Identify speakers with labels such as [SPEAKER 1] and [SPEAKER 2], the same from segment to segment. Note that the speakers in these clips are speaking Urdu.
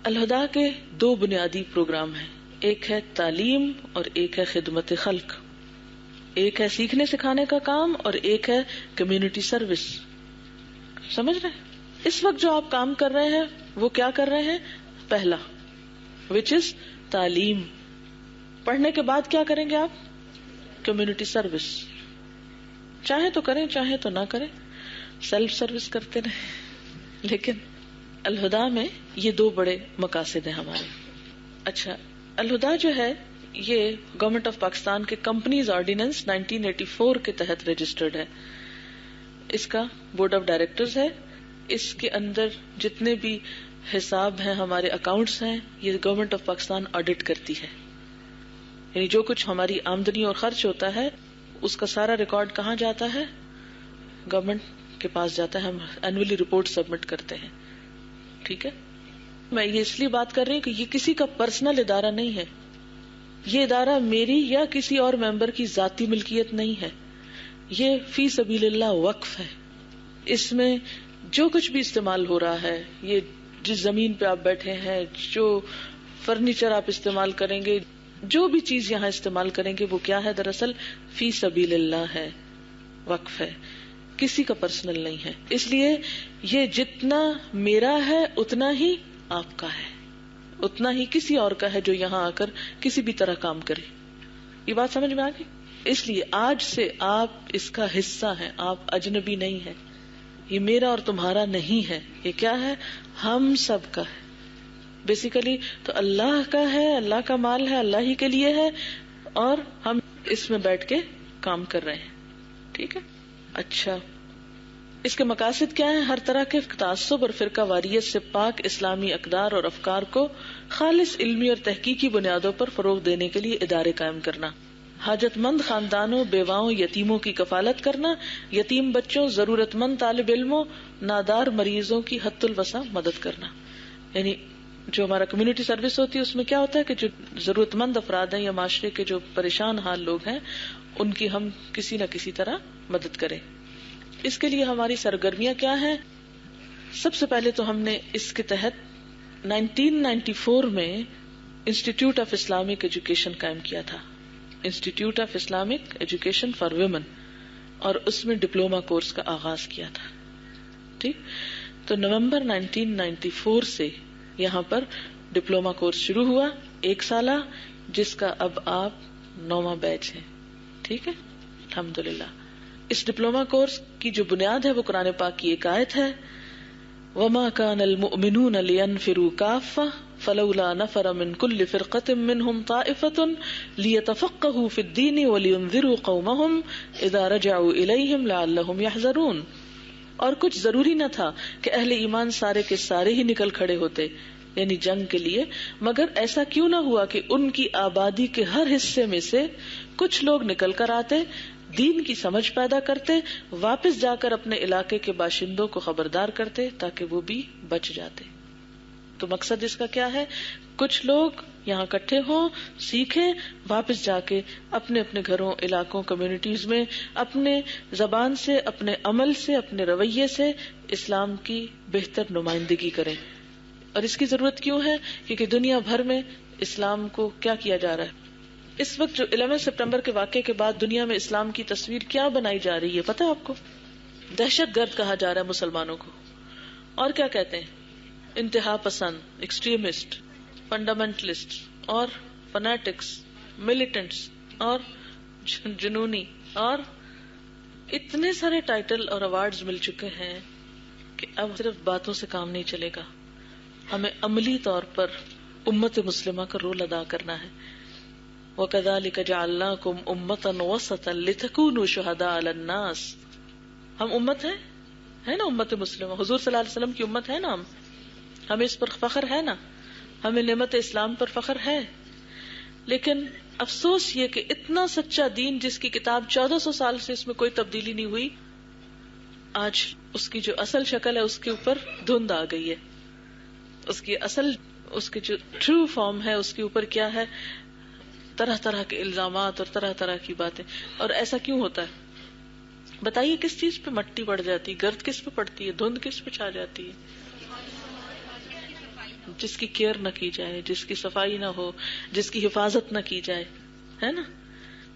[SPEAKER 1] الہدا کے دو بنیادی پروگرام ہیں، ایک ہے تعلیم اور ایک ہے خدمت خلق. ایک ہے سیکھنے سکھانے کا کام اور ایک ہے کمیونٹی سروس. سمجھ رہے ہیں؟ اس وقت جو آپ کام کر رہے ہیں وہ کیا کر رہے ہیں؟ پہلا وچ از تعلیم. پڑھنے کے بعد کیا کریں گے آپ؟ Community service. چاہے تو کریں چاہے تو نہ کریں، سیلف سروس کرتے رہیں. لیکن الہدا میں یہ دو بڑے مقاصد ہیں ہمارے. اچھا، الہدا جو ہے یہ گورنمنٹ آف پاکستان کے کمپنیز آرڈیننس 1984 کے تحت رجسٹرڈ ہے. اس کا بورڈ آف ڈائریکٹرز ہے. اس کے اندر جتنے بھی حساب ہیں، ہمارے اکاؤنٹس ہیں، یہ گورنمنٹ آف پاکستان آڈٹ کرتی ہے. یعنی جو کچھ ہماری آمدنی اور خرچ ہوتا ہے اس کا سارا ریکارڈ کہاں جاتا ہے؟ گورنمنٹ کے پاس جاتا ہے. ہم اینولی رپورٹ سبمٹ کرتے ہیں. ٹھیک ہے، میں یہ اس لیے بات کر رہی ہوں کہ یہ کسی کا پرسنل ادارہ نہیں ہے. یہ ادارہ میری یا کسی اور ممبر کی ذاتی ملکیت نہیں ہے. یہ فی سبیل اللہ وقف ہے. اس میں جو کچھ بھی استعمال ہو رہا ہے، یہ جس زمین پہ آپ بیٹھے ہیں، جو فرنیچر آپ استعمال کریں گے، جو بھی چیز یہاں استعمال کریں گے، وہ کیا ہے؟ دراصل فی سبیل اللہ ہے، وقف ہے، کسی کا پرسنل نہیں ہے. اس لیے یہ جتنا میرا ہے اتنا ہی آپ کا ہے، اتنا ہی کسی اور کا ہے جو یہاں آ کر کسی بھی طرح کام کرے. یہ بات سمجھ میں آ گئی؟ اس لیے آج سے آپ اس کا حصہ ہیں، آپ اجنبی نہیں ہیں. یہ میرا اور تمہارا نہیں ہے، یہ کیا ہے؟ ہم سب کا ہے. بیسیکلی تو اللہ کا ہے، اللہ کا مال ہے، اللہ ہی کے لیے ہے، اور ہم اس میں بیٹھ کے کام کر رہے ہیں. ٹھیک ہے. اچھا، اس کے مقاصد کیا ہیں؟ ہر طرح کے تعصب اور فرقہ واریت سے پاک اسلامی اقدار اور افکار کو خالص علمی اور تحقیقی بنیادوں پر فروغ دینے کے لیے ادارے قائم کرنا، حاجت مند خاندانوں، بیواؤں، یتیموں کی کفالت کرنا، یتیم بچوں، ضرورت مند طالب علموں، نادار مریضوں کی حد الوسع مدد کرنا. یعنی جو ہمارا کمیونٹی سروس ہوتی ہے اس میں کیا ہوتا ہے کہ جو ضرورت مند افراد ہیں یا معاشرے کے جو پریشان حال لوگ ہیں ان کی ہم کسی نہ کسی طرح مدد کریں. اس کے لیے ہماری سرگرمیاں کیا ہیں؟ سب سے پہلے تو ہم نے اس کے تحت 1994 میں انسٹیٹیوٹ آف اسلامک ایجوکیشن قائم کیا تھا، institute of Islamic education for women, اور اس میں ڈپلوما کورس کا آغاز کیا تھا. ٹھیک، تو نومبر 1994 سے یہاں پر ڈپلوما کورس شروع ہوا، 1 سالہ، جس کا اب آپ 9واں بیچ ہیں. ٹھیک ہے، الحمدللہ. اس ڈپلوما کورس کی جو بنیاد ہے وہ قرآن پاک کی ایک آیت ہے، وَمَا كَانَ الْمُؤْمِنُونَ لِيَنْفِرُوا كَافَّةً فَلَوْلَا نَفَرَ مِنْ كُلِّ فِرْقَةٍ مِّنْهُمْ طَائِفَةٌ لِيَتَفَقَّهُوا فِي الدِّينِ وَلِيُنذِرُوا قَوْمَهُمْ إِذَا رَجَعُوا إِلَيْهِمْ لَعَلَّهُمْ يَحْذَرُونَ. اور کچھ ضروری نہ تھا کہ اہل ایمان سارے کے سارے ہی نکل کھڑے ہوتے، یعنی جنگ کے لیے، مگر ایسا کیوں نہ ہوا کہ ان کی آبادی کے ہر حصے میں سے کچھ لوگ نکل کر آتے، دین کی سمجھ پیدا کرتے، واپس جا کر اپنے علاقے کے باشندوں کو خبردار کرتے تاکہ وہ بھی بچ جاتے. تو مقصد اس کا کیا ہے؟ کچھ لوگ یہاں اکٹھے ہوں، سیکھیں، واپس جا کے اپنے اپنے گھروں، علاقوں، کمیونٹیز میں اپنے زبان سے، اپنے عمل سے، اپنے رویے سے اسلام کی بہتر نمائندگی کریں. اور اس کی ضرورت کیوں ہے؟ کیونکہ دنیا بھر میں اسلام کو کیا کیا جا رہا ہے. اس وقت جو 11 سپٹمبر کے واقعے کے بعد دنیا میں اسلام کی تصویر کیا بنائی جا رہی ہے پتہ ہے آپ کو؟ دہشت گرد کہا جا رہا ہے مسلمانوں کو. اور کیا کہتے ہیں؟ انتہا پسند، ایکسٹریمسٹ، فنڈامنٹلسٹ اور فنیٹکس، ملیٹنٹس اور جنونی، اور اتنے سارے ٹائٹل اور ایوارڈز مل چکے ہیں کہ اب صرف باتوں سے کام نہیں چلے گا، ہمیں عملی طور پر امت مسلمہ کا رول ادا کرنا ہے. وَكَذَلِكَ جَعَلْنَاكُمْ أُمَّةً وَسَطًا لِتَكُونُوا شُهَدَاءَ عَلَى النَّاسِ. ہم امت ہے نا، امت مسلمہ، حضور صلی اللہ علیہ وسلم کی امت ہے نا، ہمیں اس پر فخر ہے نا، ہمیں نعمت اسلام پر فخر ہے. لیکن افسوس یہ کہ اتنا سچا دین جس کی کتاب 1400 سال سے اس میں کوئی تبدیلی نہیں ہوئی، آج اس کی جو اصل شکل ہے اس کے اوپر دھند آ گئی ہے. اس کی اصل، اس کی جو ٹرو فارم ہے اس کے اوپر کیا ہے؟ طرح طرح کے الزامات اور طرح طرح کی باتیں. اور ایسا کیوں ہوتا ہے؟ بتائیے کس چیز پہ مٹی پڑ جاتی، گرد کس پہ پڑتی ہے، دھند کس پہ چھا جاتی ہے؟ جس کی کیئر نہ کی جائے، جس کی صفائی نہ ہو، جس کی حفاظت نہ کی جائے، ہے نا.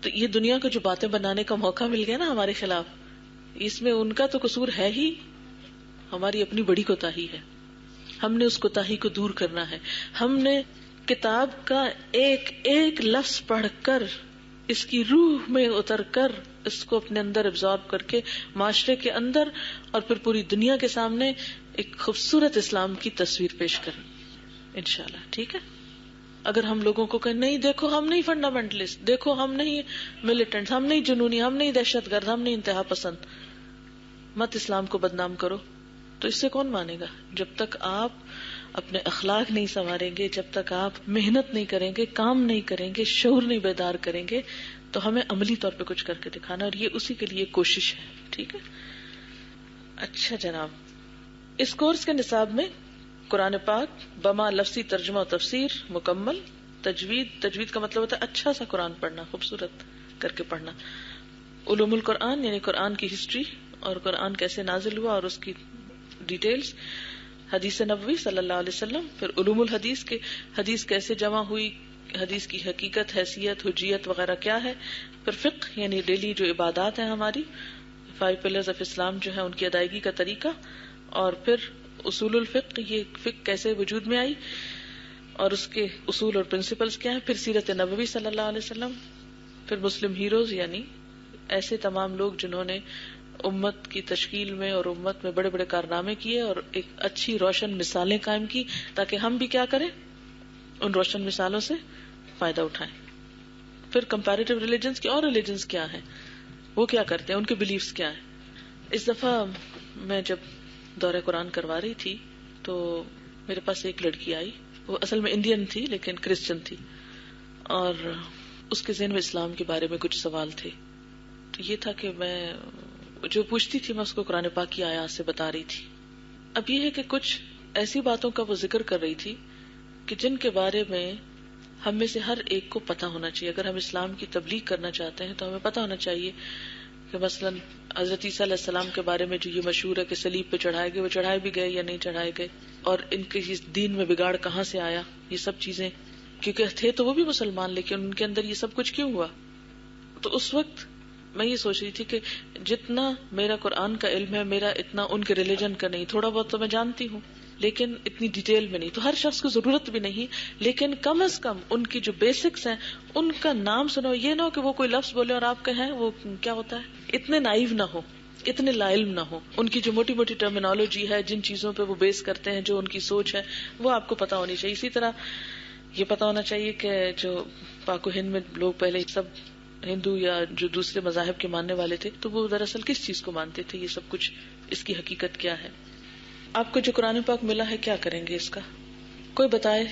[SPEAKER 1] تو یہ دنیا کو جو باتیں بنانے کا موقع مل گیا نا ہمارے خلاف، اس میں ان کا تو قصور ہے ہی، ہماری اپنی بڑی کوتاہی ہے. ہم نے اس کوتاہی کو دور کرنا ہے. ہم نے کتاب کا ایک ایک لفظ پڑھ کر، اس کی روح میں اتر کر، اس کو اپنے اندر ابزارب کر کے معاشرے کے اندر اور پھر پوری دنیا کے سامنے ایک خوبصورت اسلام کی تصویر پیش کریں انشاءاللہ. ٹھیک ہے. اگر ہم لوگوں کو کہیں نہیں دیکھو ہم نہیں فنڈامنٹلسٹ، دیکھو ہم نہیں ملیٹنٹ، ہم نہیں جنونی، ہم نہیں دہشت گرد، ہم نہیں انتہا پسند، مت اسلام کو بدنام کرو، تو اس سے کون مانے گا؟ جب تک آپ اپنے اخلاق نہیں سنواریں گے، جب تک آپ محنت نہیں کریں گے، کام نہیں کریں گے، شعور نہیں بیدار کریں گے، تو ہمیں عملی طور پہ کچھ کر کے دکھانا، اور یہ اسی کے لیے کوشش ہے. ٹھیک ہے. اچھا جناب، اس کورس کے نصاب میں قرآن پاک بما لفظی ترجمہ و تفسیر مکمل، تجوید کا مطلب ہوتا ہے اچھا سا قرآن پڑھنا، خوبصورت کر کے پڑھنا، علوم القرآن یعنی قرآن کی ہسٹری اور قرآن کیسے نازل ہوا اور اس کی ڈیٹیلز، حدیث نبوی صلی اللہ علیہ وسلم، پھر علوم الحدیث کے حدیث کیسے جمع ہوئی، حدیث کی حقیقت، حیثیت، حجیت وغیرہ کیا ہے، پھر فقہ یعنی ڈیلی جو عبادات ہیں ہماری 5 پلرز آف اسلام جو ہے ان کی ادائیگی کا طریقہ، اور پھر اصول الفقہ، یہ فقہ کیسے وجود میں آئی اور اس کے اصول اور پرنسپلز کیا ہیں، پھر سیرت نبوی صلی اللہ علیہ وسلم، پھر مسلم ہیروز یعنی ایسے تمام لوگ جنہوں نے امت کی تشکیل میں اور امت میں بڑے بڑے کارنامے کیے اور ایک اچھی روشن مثالیں قائم کی، تاکہ ہم بھی کیا کریں، ان روشن مثالوں سے فائدہ اٹھائیں. پھر کمپیریٹیو ریلیجنز کی، اور ریلیجنز کیا ہیں، وہ کیا کرتے ہیں، ان کے بلیفز کیا ہیں. اس دفعہ میں جب دورہ قرآن کروا رہی تھی تو میرے پاس ایک لڑکی آئی، وہ اصل میں انڈین تھی لیکن کرسچن تھی، اور اس کے ذہن میں اسلام کے بارے میں کچھ سوال تھے. تو یہ تھا کہ میں جو پوچھتی تھی میں اس کو قرآن پاک کی آیات سے بتا رہی تھی. اب یہ ہے کہ کچھ ایسی باتوں کا وہ ذکر کر رہی تھی کہ جن کے بارے میں ہم میں سے ہر ایک کو پتہ ہونا چاہیے. اگر ہم اسلام کی تبلیغ کرنا چاہتے ہیں تو ہمیں پتہ ہونا چاہیے کہ مثلاً حضرت عیسیٰ علیہ السلام کے بارے میں جو یہ مشہور ہے کہ صلیب پہ چڑھائے گئے، وہ چڑھائے بھی گئے یا نہیں چڑھائے گئے، اور ان کے دین میں بگاڑ کہاں سے آیا، یہ سب چیزیں، کیونکہ تھے تو وہ بھی مسلمان لیکن ان کے اندر یہ سب کچھ کیوں ہوا. تو اس وقت میں یہ سوچ رہی تھی کہ جتنا میرا قرآن کا علم ہے میرا اتنا ان کے ریلیجن کا نہیں. تھوڑا بہت تو میں جانتی ہوں لیکن اتنی ڈیٹیل میں نہیں، تو ہر شخص کو ضرورت بھی نہیں، لیکن کم از کم ان کی جو بیسکس ہیں ان کا نام سنو. یہ نہ ہو کہ وہ کوئی لفظ بولے اور آپ کہیں وہ کیا ہوتا ہے، اتنے نائیو نہ ہو، اتنے لا علم نہ ہو. ان کی جو موٹی موٹی ٹرمینالوجی ہے، جن چیزوں پہ وہ بیس کرتے ہیں، جو ان کی سوچ ہے، وہ آپ کو پتا ہونی چاہیے. اسی طرح یہ پتا ہونا چاہیے کہ جو پاک و ہند میں لوگ پہلے سب ہندو یا جو دوسرے مذاہب کے ماننے والے تھے تو وہ دراصل کس چیز کو مانتے تھے، یہ سب کچھ اس کی حقیقت کیا ہے. آپ کو جو قرآن پاک ملا ہے کیا کریں گے اس کا، کوئی بتائے.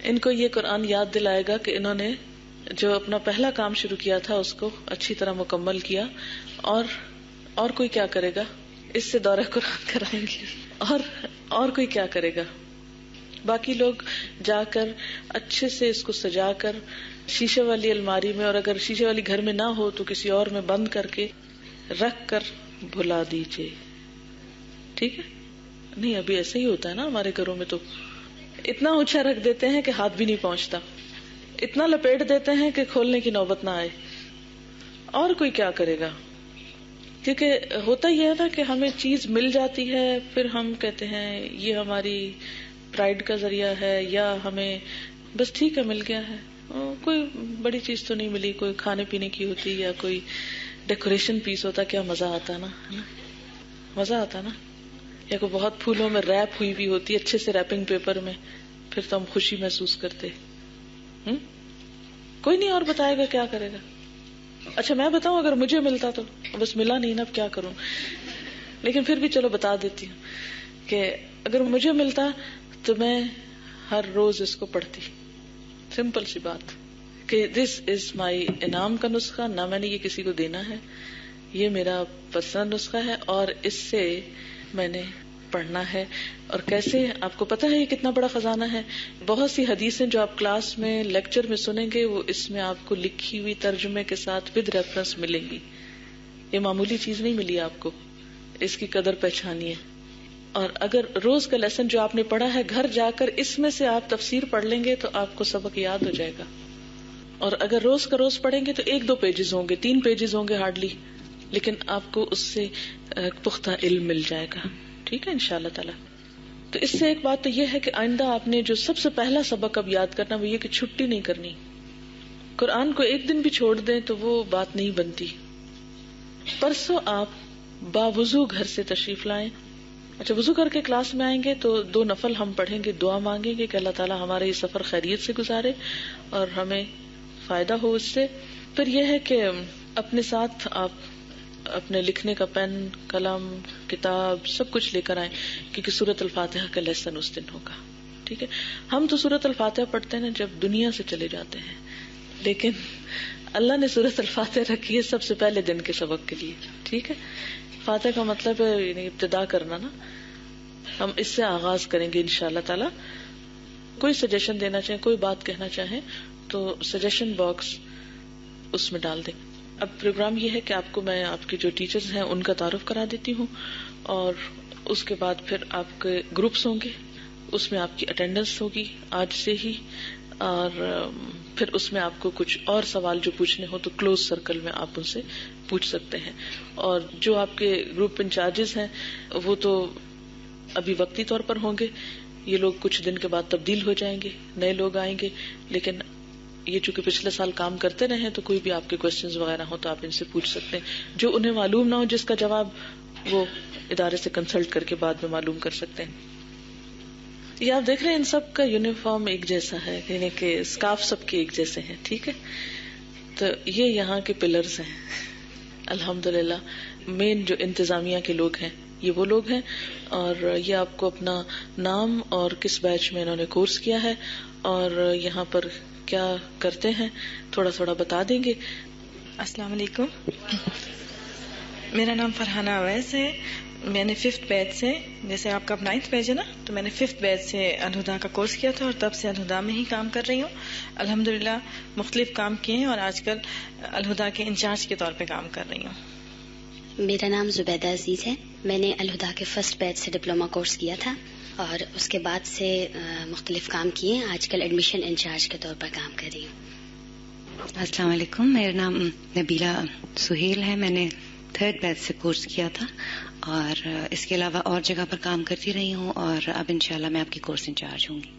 [SPEAKER 1] ان کو یہ قرآن یاد دلائے گا کہ انہوں نے جو اپنا پہلا کام شروع کیا تھا اس کو اچھی طرح مکمل کیا. اور کوئی کیا کرے گا، اس سے دورہ قرآن کرائیں گے. اور کوئی کیا کرے گا. باقی لوگ جا کر اچھے سے اس کو سجا کر شیشے والی الماری میں، اور اگر شیشے والی گھر میں نہ ہو تو کسی اور میں بند کر کے رکھ کر بھلا دیجئے. ٹھیک ہے. نہیں ابھی ایسے ہی ہوتا ہے نا ہمارے گھروں میں، تو اتنا اونچا رکھ دیتے ہیں کہ ہاتھ بھی نہیں پہنچتا، اتنا لپیٹ دیتے ہیں کہ کھولنے کی نوبت نہ آئے. اور کوئی کیا کرے گا، کیونکہ ہوتا یہ ہے نا کہ ہمیں چیز مل جاتی ہے پھر ہم کہتے ہیں یہ ہماری پرائڈ کا ذریعہ ہے، یا ہمیں بس ٹھیک ہے مل گیا ہے، کوئی بڑی چیز تو نہیں ملی، کوئی کھانے پینے کی ہوتی یا کوئی ڈیکوریشن پیس ہوتا، کیا مزہ آتا نا، مزہ آتا نا. یا کوئی بہت پھولوں میں ریپ ہوئی بھی ہوتی، اچھے سے ریپنگ پیپر میں، پھر تو ہم خوشی محسوس کرتے. کوئی نہیں اور بتائے گا کیا کرے گا. اچھا میں بتاؤں، اگر مجھے ملتا تو، بس ملا نہیں نا، اب کیا کروں. لیکن پھر بھی چلو بتا دیتی ہوں کہ اگر مجھے ملتا تو میں ہر روز اس کو پڑھتی. سمپل سی بات کہ دس از مائی انعام کا نسخہ، نہ میں نے یہ کسی کو دینا ہے، یہ میرا پسند نسخہ ہے اور اس سے میں نے پڑھنا ہے. اور کیسے، آپ کو پتا ہے یہ کتنا بڑا خزانہ ہے. بہت سی حدیثیں جو آپ کلاس میں لیکچر میں سنیں گے وہ اس میں آپ کو لکھی ہوئی ترجمے کے ساتھ ود ریفرنس ملیں گی. یہ معمولی چیز نہیں ملی آپ کو، اس کی قدر پہچانیے. اور اگر روز کا لیسن جو آپ نے پڑھا ہے گھر جا کر اس میں سے آپ تفسیر پڑھ لیں گے تو آپ کو سبق یاد ہو جائے گا. اور اگر روز کا روز پڑھیں گے تو 1-2 پیجز ہوں گے, 3 پیجز ہوں گے ہارڈلی, لیکن آپ کو اس سے پختہ علم مل جائے گا. ٹھیک ہے انشاءاللہ تعالی. تو اس سے ایک بات تو یہ ہے کہ آئندہ آپ نے جو سب سے پہلا سبق اب یاد کرنا وہ یہ کہ چھٹی نہیں کرنی. قرآن کو ایک دن بھی چھوڑ دیں تو وہ بات نہیں بنتی. پرسوں آپ باوضو گھر سے تشریف لائیں. اچھا, وضو کر کے کلاس میں آئیں گے تو 2 نفل ہم پڑھیں گے, دعا مانگیں گے کہ اللہ تعالیٰ ہمارا یہ سفر خیریت سے گزارے اور ہمیں فائدہ ہو اس سے. پھر یہ ہے کہ اپنے ساتھ آپ اپنے لکھنے کا پین, قلم, کتاب سب کچھ لے کر آئیں, کیونکہ سورۃ الفاتحہ کا لیسن اس دن ہوگا. ٹھیک ہے, ہم تو سورۃ الفاتحہ پڑھتے ہیں نا جب دنیا سے چلے جاتے ہیں, لیکن اللہ نے سورۃ الفاتحہ رکھی ہے سب سے پہلے دن کے سبق کے لیے. ٹھیک ہے, فاتحہ کا مطلب ہے یعنی ابتدا کرنا نا. ہم اس سے آغاز کریں گے انشاءاللہ تعالی. کوئی سجیشن دینا چاہیں, کوئی بات کہنا چاہیں تو سجیشن باکس اس میں ڈال دیں. اب پروگرام یہ ہے کہ آپ کو میں آپ کے جو ٹیچرز ہیں ان کا تعارف کرا دیتی ہوں, اور اس کے بعد پھر آپ کے گروپس ہوں گے, اس میں آپ کی اٹینڈنس ہوگی آج سے ہی, اور پھر اس میں آپ کو کچھ اور سوال جو پوچھنے ہو تو کلوز سرکل میں آپ ان سے پوچھ سکتے ہیں. اور جو آپ کے گروپ انچارجز ہیں وہ تو ابھی وقتی طور پر ہوں گے, یہ لوگ کچھ دن کے بعد تبدیل ہو جائیں گے, نئے لوگ آئیں گے, لیکن یہ چونکہ پچھلے سال کام کرتے رہے تو کوئی بھی آپ کے کوشچنز وغیرہ ہو تو آپ ان سے پوچھ سکتے ہیں. جو انہیں معلوم نہ ہو جس کا جواب وہ ادارے سے کنسلٹ کر کے بعد میں معلوم کر سکتے ہیں. یہ آپ دیکھ رہے ہیں ان سب کا یونیفارم ایک جیسا ہے, یعنی کہ اسکارف سب کے ایک جیسے ہیں. ٹھیک ہے, تو یہ یہاں کے پلرز ہیں الحمدللہ. مین جو انتظامیہ کے لوگ ہیں یہ وہ لوگ ہیں, اور یہ آپ کو اپنا نام اور کس بیچ میں انہوں نے کورس کیا ہے اور یہاں پر کیا کرتے ہیں تھوڑا تھوڑا بتا دیں گے.
[SPEAKER 2] السلام علیکم, میرا نام فرحانہ اویس ہے. میں نے 5th بیچ سے, جیسے آپ کا 9th بیچ ہے نا, تو میں نے 5th بیچ سے الہدا کا کورس کیا تھا اور تب سے الہدا میں ہی کام کر رہی ہوں. الحمدللہ مختلف کام کیے ہیں اور آج کل الہدا کے انچارج کے طور پہ کام کر رہی ہوں.
[SPEAKER 3] میرا نام زبیدہ عزیز ہے. میں نے الہدا کے 1st بیچ سے ڈپلوما کورس کیا تھا اور اس کے بعد سے مختلف کام کیے. آج کل ایڈمیشن انچارج کے طور پر کام کر رہی ہوں.
[SPEAKER 4] السلام علیکم, میرا نام نبیلہ سہیل ہے. میں نے 3rd بیچ سے کورس کیا تھا اور اس کے علاوہ اور جگہ پر کام کرتی رہی ہوں, اور اب انشاءاللہ میں آپ کی کورس انچارج ہوں گی.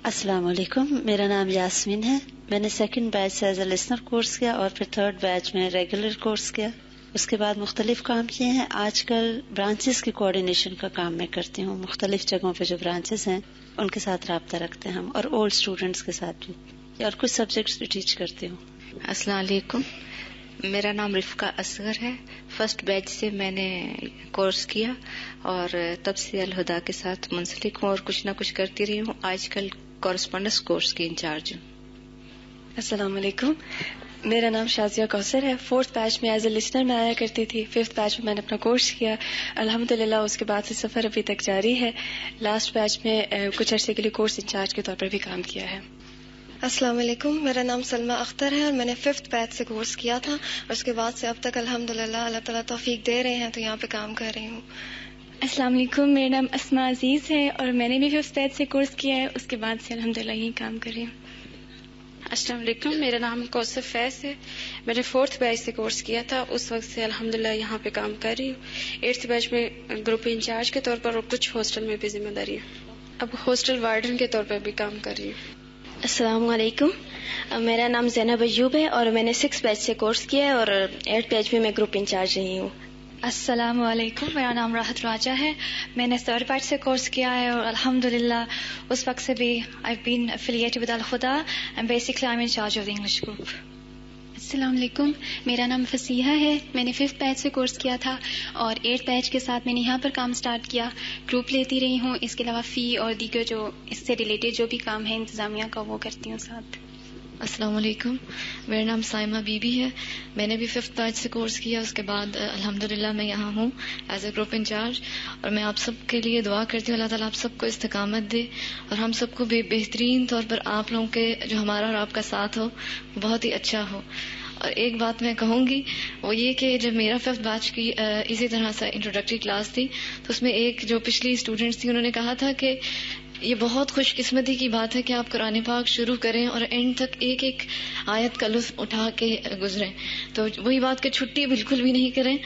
[SPEAKER 5] السلام علیکم, میرا نام یاسمین ہے. میں نے 2nd بیچ سے ایز اے لسنر کورس کیا اور پھر 3rd بیچ میں ریگولر کورس کیا. اس کے بعد مختلف کام کیے ہیں. آج کل برانچز کی کوآرڈینیشن کا کام میں کرتی ہوں. مختلف جگہوں پہ جو برانچز ہیں ان کے ساتھ رابطہ رکھتے ہیں ہم, اور اولڈ اسٹوڈینٹس کے ساتھ بھی, اور کچھ سبجیکٹس بھی ٹیچ کرتی ہوں.
[SPEAKER 6] السلام علیکم, میرا نام رفقہ اصغر ہے. 1st بیچ سے میں نے کورس کیا اور تب سے الہدا کے ساتھ منسلک ہوں اور کچھ نہ کچھ کرتی رہی ہوں. آج کل کورسپونڈنس کورس کی انچارج ہوں.
[SPEAKER 7] السلام علیکم, میرا نام شازیہ کوثر ہے. 4th بیچ میں ایز اے لسنر میں آیا کرتی تھی. 5th بیچ میں میں نے اپنا کورس کیا الحمدللہ. اس کے بعد سے سفر ابھی تک جاری ہے. لاسٹ بیچ میں کچھ عرصے کے لیے کورس انچارج کے طور پر بھی کام کیا ہے.
[SPEAKER 8] السلام علیکم, میرا نام سلمہ اختر ہے اور میں نے 5th بیچ سے کورس کیا تھا اور اس کے بعد سے اب تک الحمدللہ اللہ تعالیٰ توفیق دے رہے ہیں تو یہاں پہ کام کر رہی ہوں.
[SPEAKER 9] السلام علیکم, میرا نام اسماء عزیز ہے اور میں نے بھی 5th بیچ سے کورس کیا ہے. اس کے بعد سے الحمدللہ یہی کام کر رہی ہوں.
[SPEAKER 10] السلام علیکم, میرا نام کوثر فیض ہے. میں نے 4th بیچ سے کورس کیا تھا, اس وقت سے الحمدللہ یہاں پہ کام کر رہی ہوں. 8th بیچ میں گروپ انچارج کے طور پر اور کچھ ہاسٹل میں بھی ذمہ داری ہے. اب ہاسٹل وارڈن کے طور پر بھی کام کر رہی ہوں.
[SPEAKER 11] السلام علیکم, میرا نام زینب ایوب ہے اور میں نے 6th بیچ سے کورس کیا ہے اور 8th بیچ میں گروپ انچارج رہی ہوں.
[SPEAKER 12] السلام علیکم, میرا نام راحت راجہ ہے. میں نے 3rd بیچ سے کورس کیا ہے اور الحمدللہ اس وقت سے بھی I've been affiliated with Al-Huda and basically I'm in charge of the English group.
[SPEAKER 13] السلام علیکم, میرا نام فصیحہ ہے. میں نے 5th بیچ سے کورس کیا تھا اور 8th بیچ کے ساتھ میں نے یہاں پر کام سٹارٹ کیا. گروپ لیتی رہی ہوں, اس کے علاوہ فی اور دیگر جو اس سے ریلیٹڈ جو بھی کام ہے انتظامیہ کا وہ کرتی ہوں ساتھ.
[SPEAKER 14] السلام علیکم, میرا نام سائمہ بی بی ہے. میں نے بھی 5th بیچ سے کورس کیا, اس کے بعد الحمدللہ میں یہاں ہوں ایز اے گروپ انچارج. اور میں آپ سب کے لیے دعا کرتی ہوں اللہ تعالیٰ آپ سب کو استقامت دے اور ہم سب کو بھی بہترین طور پر آپ لوگوں کے جو ہمارا اور آپ کا ساتھ ہو بہت ہی اچھا ہو. اور ایک بات میں کہوں گی وہ یہ کہ جب میرا 5th بیچ کی اسی طرح سے انٹروڈکٹری کلاس تھی تو اس میں ایک جو پچھلی اسٹوڈنٹس تھی انہوں نے کہا تھا کہ یہ بہت خوش قسمتی کی بات ہے کہ آپ قرآن پاک شروع کریں اور اینڈ تک ایک ایک آیت کا لطف اٹھا کے گزریں. تو وہی بات کہ چھٹی بالکل بھی نہیں کریں,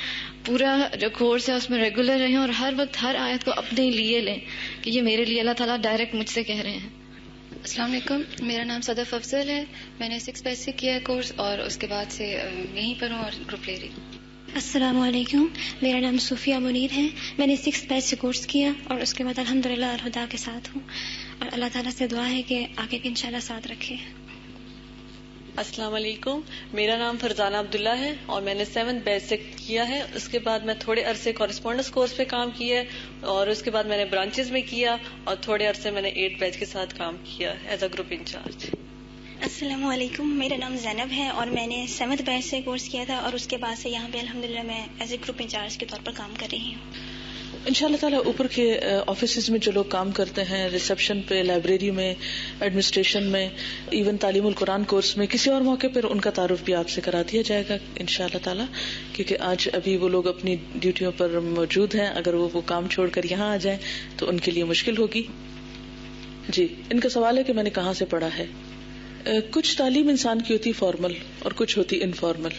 [SPEAKER 14] پورا جو کورس ہے اس میں ریگولر رہیں اور ہر وقت ہر آیت کو اپنے لیے لیں کہ یہ میرے لیے اللہ تعالیٰ ڈائریکٹ مجھ سے کہہ رہے ہیں.
[SPEAKER 15] السلام علیکم, میرا نام صدف افضل ہے. میں نے 6 بیچ سے کیا ہے کورس اور اس کے بعد سے یہیں پر ہوں اور گروپ لے رہی ہوں.
[SPEAKER 16] السلام علیکم, میرا نام صوفیہ منیر ہے. میں نے 6 بیچ سے کورس کیا اور اس کے بعد الحمدللہ الہدا کے ساتھ ہوں اور اللہ تعالیٰ سے دعا ہے کہ آگے بھی انشاءاللہ ساتھ رکھے.
[SPEAKER 17] السلام علیکم, میرا نام فرزانہ عبداللہ ہے اور میں نے 7th بیچ سے کیا ہے. اس کے بعد میں تھوڑے عرصے کورسپونڈنس کورس پہ کام کیا ہے اور اس کے بعد میں نے برانچز میں کیا اور تھوڑے عرصے میں نے 8 بیچ کے ساتھ کام کیا ایز اے گروپ انچارج.
[SPEAKER 16] السلام علیکم, میرا نام زینب ہے اور میں نے 7th بیچ سے کورس کیا تھا اور اس کے بعد سے یہاں پہ الحمدللہ میں ایز اے گروپ انچارج کے طور پر کام کر رہی ہوں.
[SPEAKER 1] انشاءاللہ تعالیٰ اوپر کے آفیسز میں جو لوگ کام کرتے ہیں, ریسیپشن پہ, لائبریری میں, ایڈمنسٹریشن میں, ایون تعلیم القرآن کورس میں, کسی اور موقع پر ان کا تعارف بھی آپ سے کرا دیا جائے گا انشاءاللہ تعالیٰ, کیونکہ آج ابھی وہ لوگ اپنی ڈیوٹیوں پر موجود ہیں. اگر وہ کام چھوڑ کر یہاں آ جائیں تو ان کے لیے مشکل ہوگی. جی, ان کا سوال ہے کہ میں نے کہاں سے پڑھا ہے. کچھ تعلیم انسان کی ہوتی فارمل اور کچھ ہوتی انفارمل.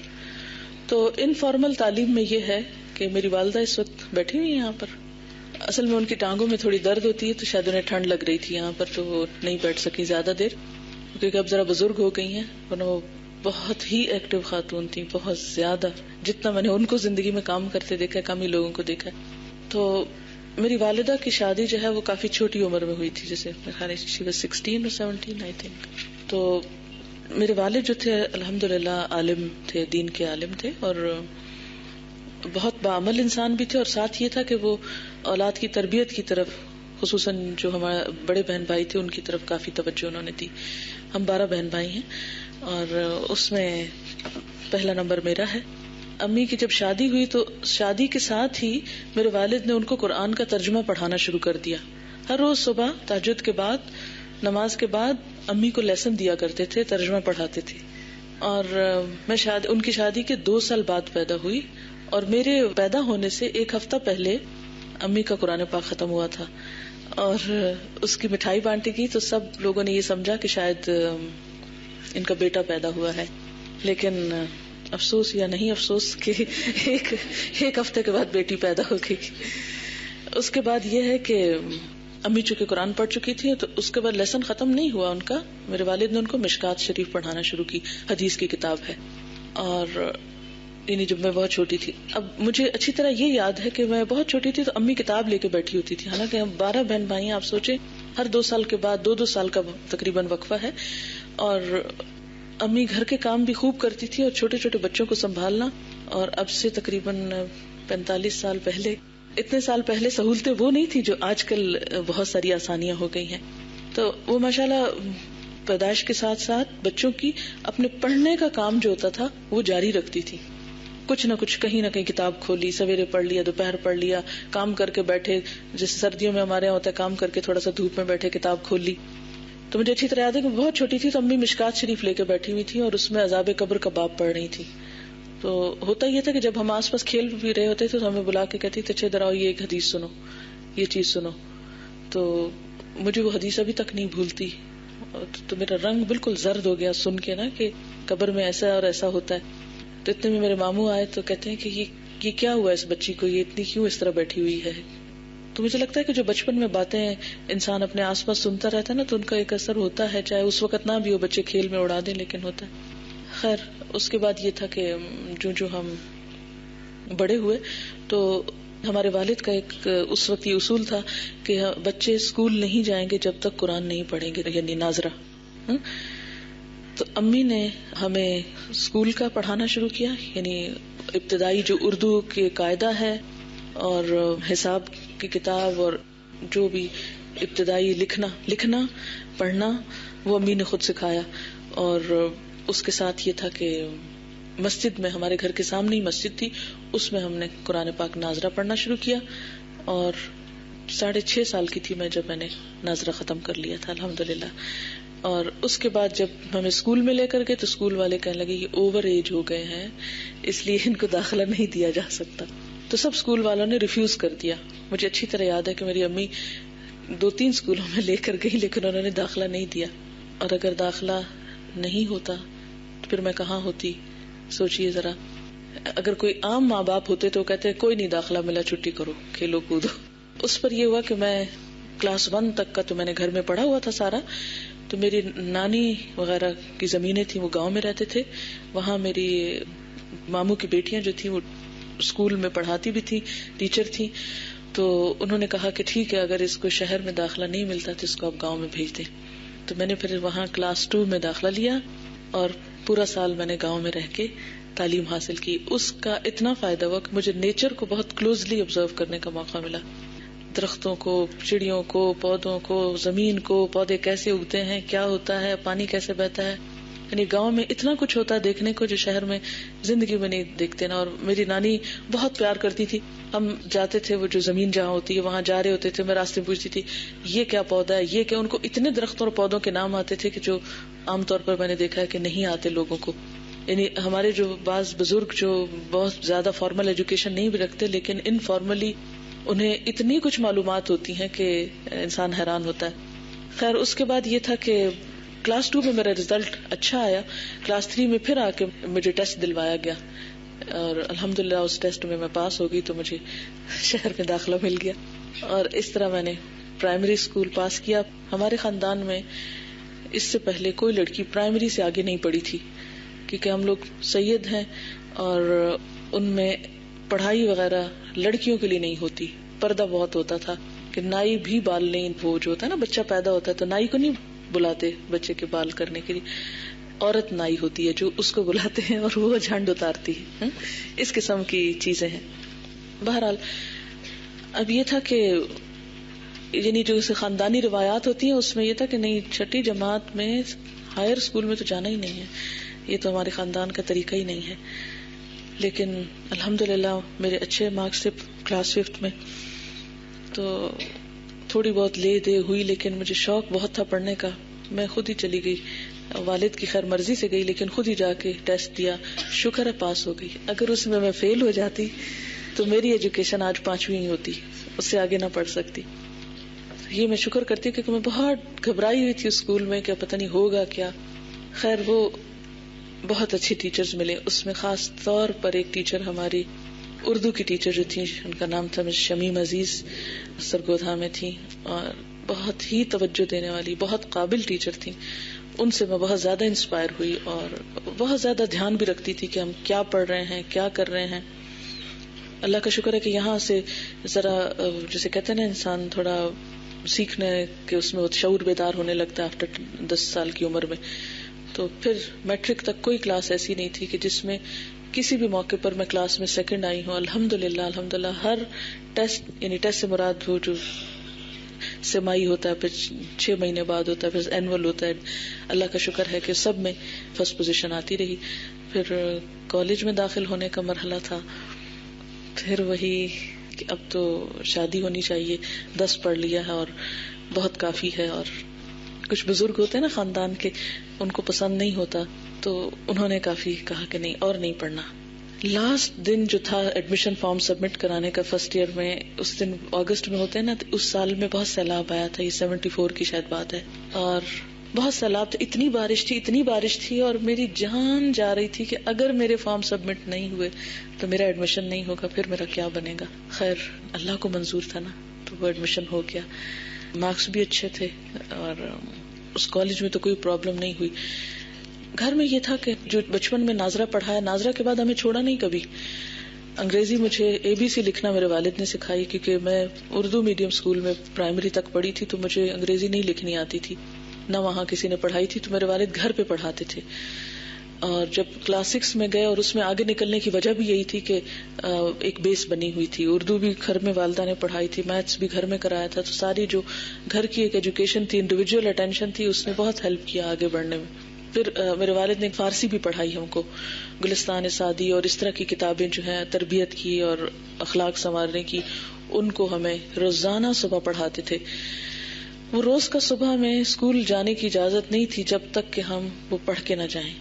[SPEAKER 1] تو انفارمل تعلیم میں یہ ہے کہ میری والدہ اس وقت بیٹھی ہوئی ہیں یہاں پر. اصل میں ان کی ٹانگوں میں تھوڑی درد ہوتی ہے تو شاید انہیں ٹھنڈ لگ رہی تھی یہاں پر, تو وہ نہیں بیٹھ سکی زیادہ دیر کیونکہ اب ذرا بزرگ ہو گئی ہیں. ورنہ وہ بہت ہی ایکٹیو خاتون تھی, بہت زیادہ. جتنا میں نے ان کو زندگی میں کام کرتے دیکھا ہے کم ہی لوگوں کو دیکھا ہے. تو میری والدہ کی شادی جو ہے وہ کافی چھوٹی عمر میں ہوئی تھی, جیسے میرے خیال ہے 16 اور 17 آئی تھنک. تو میرے والد جو تھے الحمدللہ عالم تھے, دین کے عالم تھے اور بہت بعمل انسان بھی تھے. اور ساتھ یہ تھا کہ وہ اولاد کی تربیت کی طرف, خصوصاً جو ہمارے بڑے بہن بھائی تھے ان کی طرف کافی توجہ انہوں نے دی. ہم 12 بہن بھائی ہیں اور اس میں پہلا نمبر میرا ہے. امی کی جب شادی ہوئی تو شادی کے ساتھ ہی میرے والد نے ان کو قرآن کا ترجمہ پڑھانا شروع کر دیا. ہر روز صبح تہجد کے بعد, نماز کے بعد امی کو لیسن دیا کرتے تھے, ترجمہ پڑھاتے تھے. اور میں ان کی شادی کے 2 سال بعد پیدا ہوئی اور میرے پیدا ہونے سے 1 ہفتہ پہلے امی کا قرآن پاک ختم ہوا تھا اور اس کی مٹھائی بانٹی گئی. تو سب لوگوں نے یہ سمجھا کہ شاید ان کا بیٹا پیدا ہوا ہے, لیکن افسوس یا نہیں افسوس کہ ایک ہفتے کے بعد بیٹی پیدا ہو گئی. اس کے بعد یہ ہے کہ امی چونکہ قرآن پڑھ چکی تھی تو اس کے بعد لیسن ختم نہیں ہوا ان کا. میرے والد نے ان کو مشکات شریف پڑھانا شروع کی, حدیث کی کتاب ہے. اور یعنی جب میں بہت چھوٹی تھی, اب مجھے اچھی طرح یہ یاد ہے کہ میں بہت چھوٹی تھی تو امی کتاب لے کے بیٹھی ہوتی تھی. حالانکہ ہم 12 بہن بھائی ہیں, آپ سوچیں ہر 2 سال کے بعد 2 سال کا تقریباً وقفہ ہے. اور امی گھر کے کام بھی خوب کرتی تھی اور چھوٹے چھوٹے بچوں کو سنبھالنا. اور اب سے تقریباً 45 سال پہلے, اتنے سال پہلے سہولتیں وہ نہیں تھی جو آج کل بہت ساری آسانیاں ہو گئی ہیں. تو وہ ماشاءاللہ پیدائش کے ساتھ ساتھ بچوں کی اپنے پڑھنے کا کام جو ہوتا تھا وہ جاری رکھتی تھی. کچھ نہ کچھ کہیں نہ کہیں کتاب کھولی, سویرے پڑھ لیا, دوپہر پڑھ لیا, کام کر کے بیٹھے, جیسے سردیوں میں ہمارے یہاں ہوتا ہے کام کر کے تھوڑا سا دھوپ میں بیٹھے کتاب کھول لی. تو مجھے اچھی طرح یاد ہے کہ بہت چھوٹی تھی تو امی مشکات شریف لے کے بیٹھی ہوئی تھی اور اس میں عذاب قبر کا باب پڑھ رہی تھی. تو ہوتا یہ تھا کہ جب ہم آس پاس کھیل بھی رہے ہوتے تھے تو ہمیں بلا کے کہتی تھی اچھا ادھر آؤ, یہ ایک حدیث سنو, یہ چیز سنو. تو مجھے وہ حدیث ابھی تک نہیں بھولتی. تو میرا رنگ بالکل زرد ہو گیا سن کے نا کہ قبر میں ایسا اور ایسا ہوتا ہے. تو اتنے میں میرے ماموں آئے تو کہتے ہیں کہ یہ کیا ہوا اس بچی کو, یہ اتنی کیوں اس طرح بیٹھی ہوئی ہے. تو مجھے لگتا ہے کہ جو بچپن میں باتیں انسان اپنے آس پاس سنتا رہتا ہے نا تو ان کا ایک اثر ہوتا ہے, چاہے اس وقت نہ بھی ہو, بچے کھیل میں اڑا دیں لیکن ہوتا ہے. خیر اس کے بعد یہ تھا کہ جو ہم بڑے ہوئے تو ہمارے والد کا ایک اس وقت یہ اصول تھا کہ بچے اسکول نہیں جائیں گے جب تک قرآن نہیں پڑھیں گے, یعنی ناظرہ. تو امی نے ہمیں اسکول کا پڑھانا شروع کیا, یعنی ابتدائی جو اردو کے قاعدہ ہے اور حساب کی کتاب اور جو بھی ابتدائی لکھنا پڑھنا وہ امی نے خود سکھایا. اور اس کے ساتھ یہ تھا کہ مسجد میں, ہمارے گھر کے سامنے ہی مسجد تھی, اس میں ہم نے قرآن پاک ناظرہ پڑھنا شروع کیا. اور 6.5 سال کی تھی میں جب میں نے ناظرہ ختم کر لیا تھا الحمدللہ. اور اس کے بعد جب ہمیں اسکول میں لے کر گئے تو اسکول والے کہنے لگے یہ اوور ایج ہو گئے ہیں, اس لیے ان کو داخلہ نہیں دیا جا سکتا. تو سب اسکول والوں نے ریفیوز کر دیا. مجھے اچھی طرح یاد ہے کہ میری امی 2-3 اسکولوں میں لے کر گئی لیکن انہوں نے داخلہ نہیں دیا. اور اگر داخلہ نہیں ہوتا تو پھر میں کہاں ہوتی. سوچئے ذرا, اگر کوئی عام ماں باپ ہوتے تو کہتے کوئی نہیں داخلہ ملا, چھٹی کرو, کھیلو کودو. اس پر یہ ہوا کہ میں کلاس 1 تک کا تو میں نے گھر میں پڑھا ہوا تھا سارا. تو میری نانی وغیرہ کی زمینیں تھیں, وہ گاؤں میں رہتے تھے. وہاں میری ماموں کی بیٹیاں جو تھیں وہ اسکول میں پڑھاتی بھی تھی, ٹیچر تھی. تو انہوں نے کہا کہ ٹھیک ہے اگر اس کو شہر میں داخلہ نہیں ملتا تو اس کو آپ گاؤں میں بھیج دیں. تو میں نے پھر وہاں کلاس 2 میں داخلہ لیا اور پورا سال میں نے گاؤں میں رہ کے تعلیم حاصل کی. اس کا اتنا فائدہ ہوا کہ مجھے نیچر کو بہت کلوزلی آبزرو کرنے کا موقع ملا. درختوں کو, چڑیوں کو, پودوں کو, زمین کو, پودے کیسے اگتے ہیں, کیا ہوتا ہے, پانی کیسے بہتا ہے. یعنی گاؤں میں اتنا کچھ ہوتا ہے دیکھنے کو جو شہر میں زندگی میں نہیں دیکھتے نا. اور میری نانی بہت پیار کرتی تھی. ہم جاتے تھے, وہ جو زمین جہاں ہوتی ہے وہاں جا رہے ہوتے تھے, میں راستے پوچھتی تھی یہ کیا پودا ہے, یہ کیا. ان کو اتنے درختوں اور پودوں کے نام آتے تھے کہ جو عام طور پر میں نے دیکھا ہے کہ نہیں آتے لوگوں کو. یعنی ہمارے جو بعض بزرگ جو بہت زیادہ فارمل ایجوکیشن نہیں بھی رکھتے لیکن انفارملی انہیں اتنی کچھ معلومات ہوتی ہیں کہ انسان حیران ہوتا ہے. خیر اس کے بعد یہ تھا کہ کلاس 2 میں میرا رزلٹ اچھا آیا. کلاس 3 میں پھر آ کے مجھے ٹیسٹ دلوایا گیا اور الحمدللہ اس ٹیسٹ میں پاس ہو گئی تو مجھے شہر میں داخلہ مل گیا. اور اس طرح میں نے پرائمری اسکول پاس کیا. ہمارے خاندان میں اس سے پہلے کوئی لڑکی پرائمری سے آگے نہیں پڑھی تھی کیونکہ ہم لوگ سید ہیں اور ان میں پڑھائی وغیرہ لڑکیوں کے لیے نہیں ہوتی. پردہ بہت ہوتا تھا کہ نائی بھی بال نہیں, وہ جو ہوتا ہے نا بچہ پیدا ہوتا ہے تو نائی کو نہیں بلاتے بچے کے بال کرنے کے لیے, عورت نائی ہوتی ہے جو اس کو بلاتے ہیں اور وہ جھنڈ اتارتی ہے. اس قسم کی چیزیں ہیں. بہرحال اب یہ تھا کہ یعنی جو خاندانی روایات ہوتی ہیں اس میں یہ تھا کہ نہیں 6ٹھی جماعت میں ہائر اسکول میں تو جانا ہی نہیں ہے, یہ تو ہمارے خاندان کا طریقہ ہی نہیں ہے. لیکن الحمدللہ میرے اچھے مارکس سے کلاس 5 میں تو تھوڑی بہت لے دے ہوئی لیکن مجھے شوق بہت تھا پڑھنے کا. میں خود ہی چلی گئی, والد کی خیر مرضی سے گئی لیکن خود ہی جا کے ٹیسٹ دیا. شکر ہے پاس ہو گئی. اگر اس میں فیل ہو جاتی تو میری ایجوکیشن آج 5ویں ہی ہوتی, اس سے آگے نہ پڑھ سکتی. یہ میں شکر کرتی ہوں کیونکہ میں بہت گھبرائی ہوئی تھی اسکول میں کہ پتہ نہیں ہوگا کیا. خیر وہ بہت اچھی ٹیچرز ملے. اس میں خاص طور پر ایک ٹیچر ہماری اردو کی ٹیچر جو تھی, ان کا نام تھا شمیم عزیز, سرگودھا میں تھی اور بہت ہی توجہ دینے والی بہت قابل ٹیچر تھی. ان سے میں بہت زیادہ انسپائر ہوئی اور بہت زیادہ دھیان بھی رکھتی تھی کہ ہم کیا پڑھ رہے ہیں, کیا کر رہے ہیں. اللہ کا شکر ہے کہ یہاں سے ذرا جسے کہتے ہیں نا انسان تھوڑا سیکھنے کے اس میں شعور بیدار ہونے لگتا ہے آفٹر 10 سال کی عمر میں. تو پھر میٹرک تک کوئی کلاس ایسی نہیں تھی کہ جس میں کسی بھی موقع پر میں کلاس میں سیکنڈ آئی ہوں. الحمدللہ ہر ٹیسٹ, یعنی ٹیسٹ سے مراد وہ جو سمائی ہوتا ہے, پھر 6 مہینے بعد ہوتا ہے, پھر اینول ہوتا ہے, اللہ کا شکر ہے کہ سب میں فرسٹ پوزیشن آتی رہی. پھر کالج میں داخل ہونے کا مرحلہ تھا, پھر وہی کہ اب تو شادی ہونی چاہیے, 10 پڑھ لیا ہے اور بہت کافی ہے. اور کچھ بزرگ ہوتے ہیں نا خاندان کے, ان کو پسند نہیں ہوتا تو انہوں نے کافی کہا کہ نہیں اور نہیں پڑھنا. لاسٹ دن جو تھا ایڈمیشن فارم سبمٹ کرانے کا فرسٹ ایئر میں, اس دن اگست میں ہوتے ہیں نا, تو اس سال میں بہت سیلاب آیا تھا, یہ 74 کی شاید بات ہے, اور بہت سیلاب تھا, اتنی بارش تھی اور میری جان جا رہی تھی کہ اگر میرے فارم سبمٹ نہیں ہوئے تو میرا ایڈمیشن نہیں ہوگا, پھر میرا کیا بنے گا. خیر اللہ کو منظور تھا نا, تو وہ ایڈمیشن ہو گیا. مارکس بھی اچھے تھے اور اس کالج میں تو کوئی پرابلم نہیں ہوئی. گھر میں یہ تھا کہ جو بچپن میں ناظرہ پڑھایا, ناظرہ کے بعد ہمیں چھوڑا نہیں کبھی. انگریزی مجھے ABC لکھنا میرے والد نے سکھائی, کیونکہ میں اردو میڈیم اسکول میں پرائمری تک پڑھی تھی تو مجھے انگریزی نہیں لکھنی آتی تھی, نہ وہاں کسی نے پڑھائی تھی, تو میرے والد گھر پہ پڑھاتے تھے. اور جب کلاس 6 میں گئے اور اس میں آگے نکلنے کی وجہ بھی یہی تھی کہ ایک بیس بنی ہوئی تھی, اردو بھی گھر میں والدہ نے پڑھائی تھی, میتھس بھی گھر میں کرایا تھا, تو ساری جو گھر کی ایک ایجوکیشن تھی, انڈیویجول اٹینشن تھی, اس نے بہت ہیلپ کیا آگے بڑھنے میں. پھر میرے والد نے فارسی بھی پڑھائی ہم کو, گلستان سعدی اور اس طرح کی کتابیں جو ہیں تربیت کی اور اخلاق سنوارنے کی, ان کو ہمیں روزانہ صبح پڑھاتے تھے. وہ روز کا صبح میں اسکول جانے کی اجازت نہیں تھی جب تک کہ ہم وہ پڑھ کے نہ جائیں.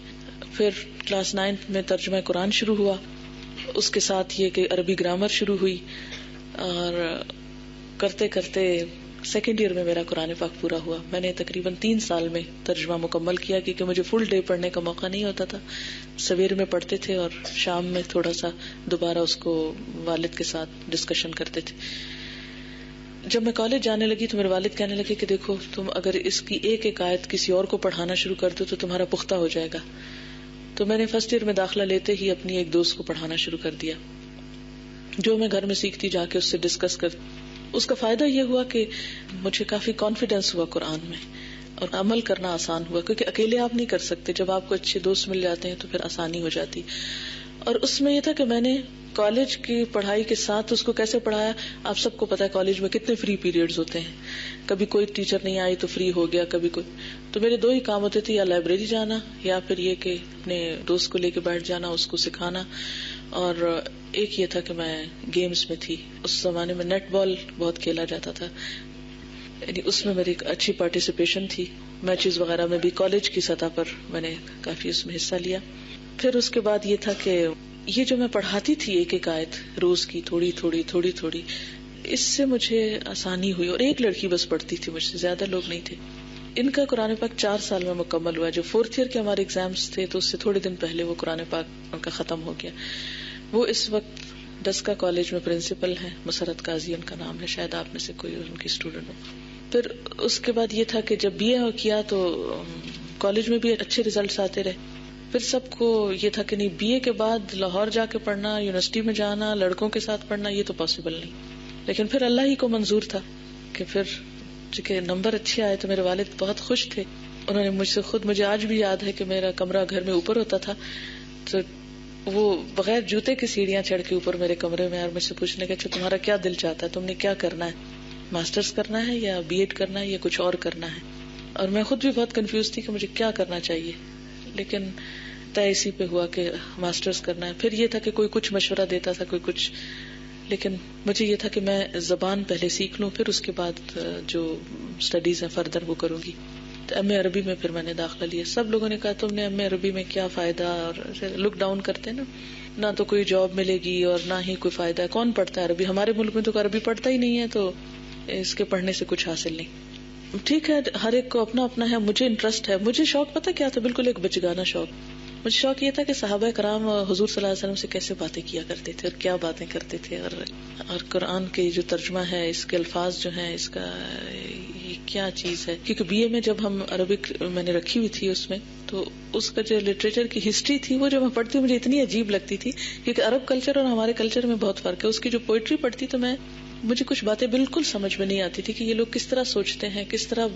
[SPEAKER 1] پھر کلاس 9 میں ترجمہ قرآن شروع ہوا، اس کے ساتھ یہ کہ عربی گرامر شروع ہوئی، اور کرتے کرتے سیکنڈ ایئر میں میرا قرآن پاک پورا ہوا. میں نے تقریباً 3 سال میں ترجمہ مکمل کیا، کیونکہ مجھے فل ڈے پڑھنے کا موقع نہیں ہوتا تھا. سویر میں پڑھتے تھے اور شام میں تھوڑا سا دوبارہ اس کو والد کے ساتھ ڈسکشن کرتے تھے. جب میں کالج جانے لگی تو میرے والد کہنے لگے کہ دیکھو تم اگر اس کی ایک ایک آیت کسی اور کو پڑھانا شروع کر دو تو تمہارا پختہ ہو جائے گا. تو میں نے فرسٹ ایئر میں داخلہ لیتے ہی اپنی ایک دوست کو پڑھانا شروع کر دیا. جو میں گھر میں سیکھتی جا کے اس سے ڈسکس کر. اس کا فائدہ یہ ہوا کہ مجھے کافی کانفیڈینس ہوا قرآن میں، اور عمل کرنا آسان ہوا، کیونکہ اکیلے آپ نہیں کر سکتے. جب آپ کو اچھے دوست مل جاتے ہیں تو پھر آسانی ہو جاتی. اور اس میں یہ تھا کہ میں نے کالج کی پڑھائی کے ساتھ اس کو کیسے پڑھایا. آپ سب کو پتا ہے کالج میں کتنے فری پیریڈز ہوتے ہیں. کبھی کوئی ٹیچر نہیں آئی تو فری ہو گیا، کبھی کوئی. تو میرے 2 ہی کام ہوتے تھے، یا لائبریری جانا یا پھر یہ کہ اپنے دوست کو لے کے بیٹھ جانا، اس کو سکھانا. اور ایک یہ تھا کہ میں گیمز میں تھی. اس زمانے میں نیٹ بال بہت کھیلا جاتا تھا، یعنی اس میں میری ایک اچھی پارٹیسپیشن تھی. میچز وغیرہ میں بھی کالج کی سطح پر میں نے کافی اس میں حصہ لیا. پھر اس کے بعد یہ تھا کہ یہ جو میں پڑھاتی تھی ایک ایک آیت روز کی تھوڑی تھوڑی، اس سے مجھے آسانی ہوئی. اور ایک لڑکی بس پڑھتی تھی مجھ سے، زیادہ لوگ نہیں تھے. ان کا قرآن پاک 4 سال میں مکمل ہوا. جو 4th ایئر کے ہمارے ایگزامز تھے تو اس سے تھوڑے دن پہلے وہ قرآن پاک ان کا ختم ہو گیا. وہ اس وقت ڈسکا کالج میں پرنسپل ہیں، مسرت قاضی ان کا نام ہے، شاید آپ میں سے کوئی ان کی اسٹوڈنٹ ہو. پھر اس کے بعد یہ تھا کہ جب بی اے کیا تو کالج میں بھی اچھے ریزلٹس آتے رہے. پھر سب کو یہ تھا کہ نہیں، بی اے کے بعد لاہور جا کے پڑھنا، یونیورسٹی میں جانا، لڑکوں کے ساتھ پڑھنا، یہ تو پاسبل نہیں. لیکن پھر اللہ ہی کو منظور تھا کہ پھر چونکہ نمبر اچھے آئے تو میرے والد بہت خوش تھے. انہوں نے مجھے آج بھی یاد ہے کہ میرا کمرہ گھر میں اوپر ہوتا تھا، تو وہ بغیر جوتے کی سیڑھیاں چڑھ کے اوپر میرے کمرے میں اور مجھ سے پوچھنے کا اچھا تمہارا کیا دل چاہتا ہے، تم نے کیا کرنا ہے، ماسٹرز کرنا ہے یا بی ایڈ کرنا ہے یا کچھ اور کرنا ہے. اور میں خود بھی بہت کنفیوز تھی کہ مجھے کیا کرنا چاہیے، لیکن طے اسی پہ ہوا کہ ماسٹرز کرنا ہے. پھر یہ تھا کہ کوئی کچھ مشورہ دیتا تھا، کوئی کچھ، لیکن مجھے یہ تھا کہ میں زبان پہلے سیکھ لوں، پھر اس کے بعد جو اسٹڈیز ہیں فردر وہ کروں گی. ایم اے عربی میں پھر میں نے داخلہ لیا. سب لوگوں نے کہا تم نے ایم اے عربی میں کیا فائدہ، اور لک ڈاؤن کرتے نا، نہ تو کوئی جاب ملے گی اور نہ ہی کوئی فائدہ ہے، کون پڑھتا ہے عربی. ہمارے ملک میں تو عربی پڑھتا ہی نہیں ہے، تو اس کے پڑھنے سے کچھ حاصل نہیں. ٹھیک ہے، ہر ایک کو اپنا اپنا ہے. مجھے انٹرسٹ ہے، مجھے شوق پتہ کیا تھا، بالکل ایک بچگانا شوق. مجھے شوق یہ تھا کہ صحابہ کرام حضور صلی اللہ علیہ وسلم سے کیسے باتیں کیا کرتے تھے اور کیا باتیں کرتے تھے، اور قرآن کے جو ترجمہ ہے، اس کے الفاظ جو ہیں، اس کا یہ کیا چیز ہے. کیونکہ بی اے میں جب ہم عربک میں نے رکھی ہوئی تھی اس میں، تو اس کا جو لٹریچر کی ہسٹری تھی وہ جو میں پڑھتی ہوں مجھے اتنی عجیب لگتی تھی، کیونکہ عرب کلچر اور ہمارے کلچر میں بہت فرق ہے. اس کی جو پوئٹری پڑھتی تو مجھے کچھ باتیں بالکل سمجھ میں نہیں آتی تھی کہ یہ لوگ کس طرح سوچتے ہیں، کس طرح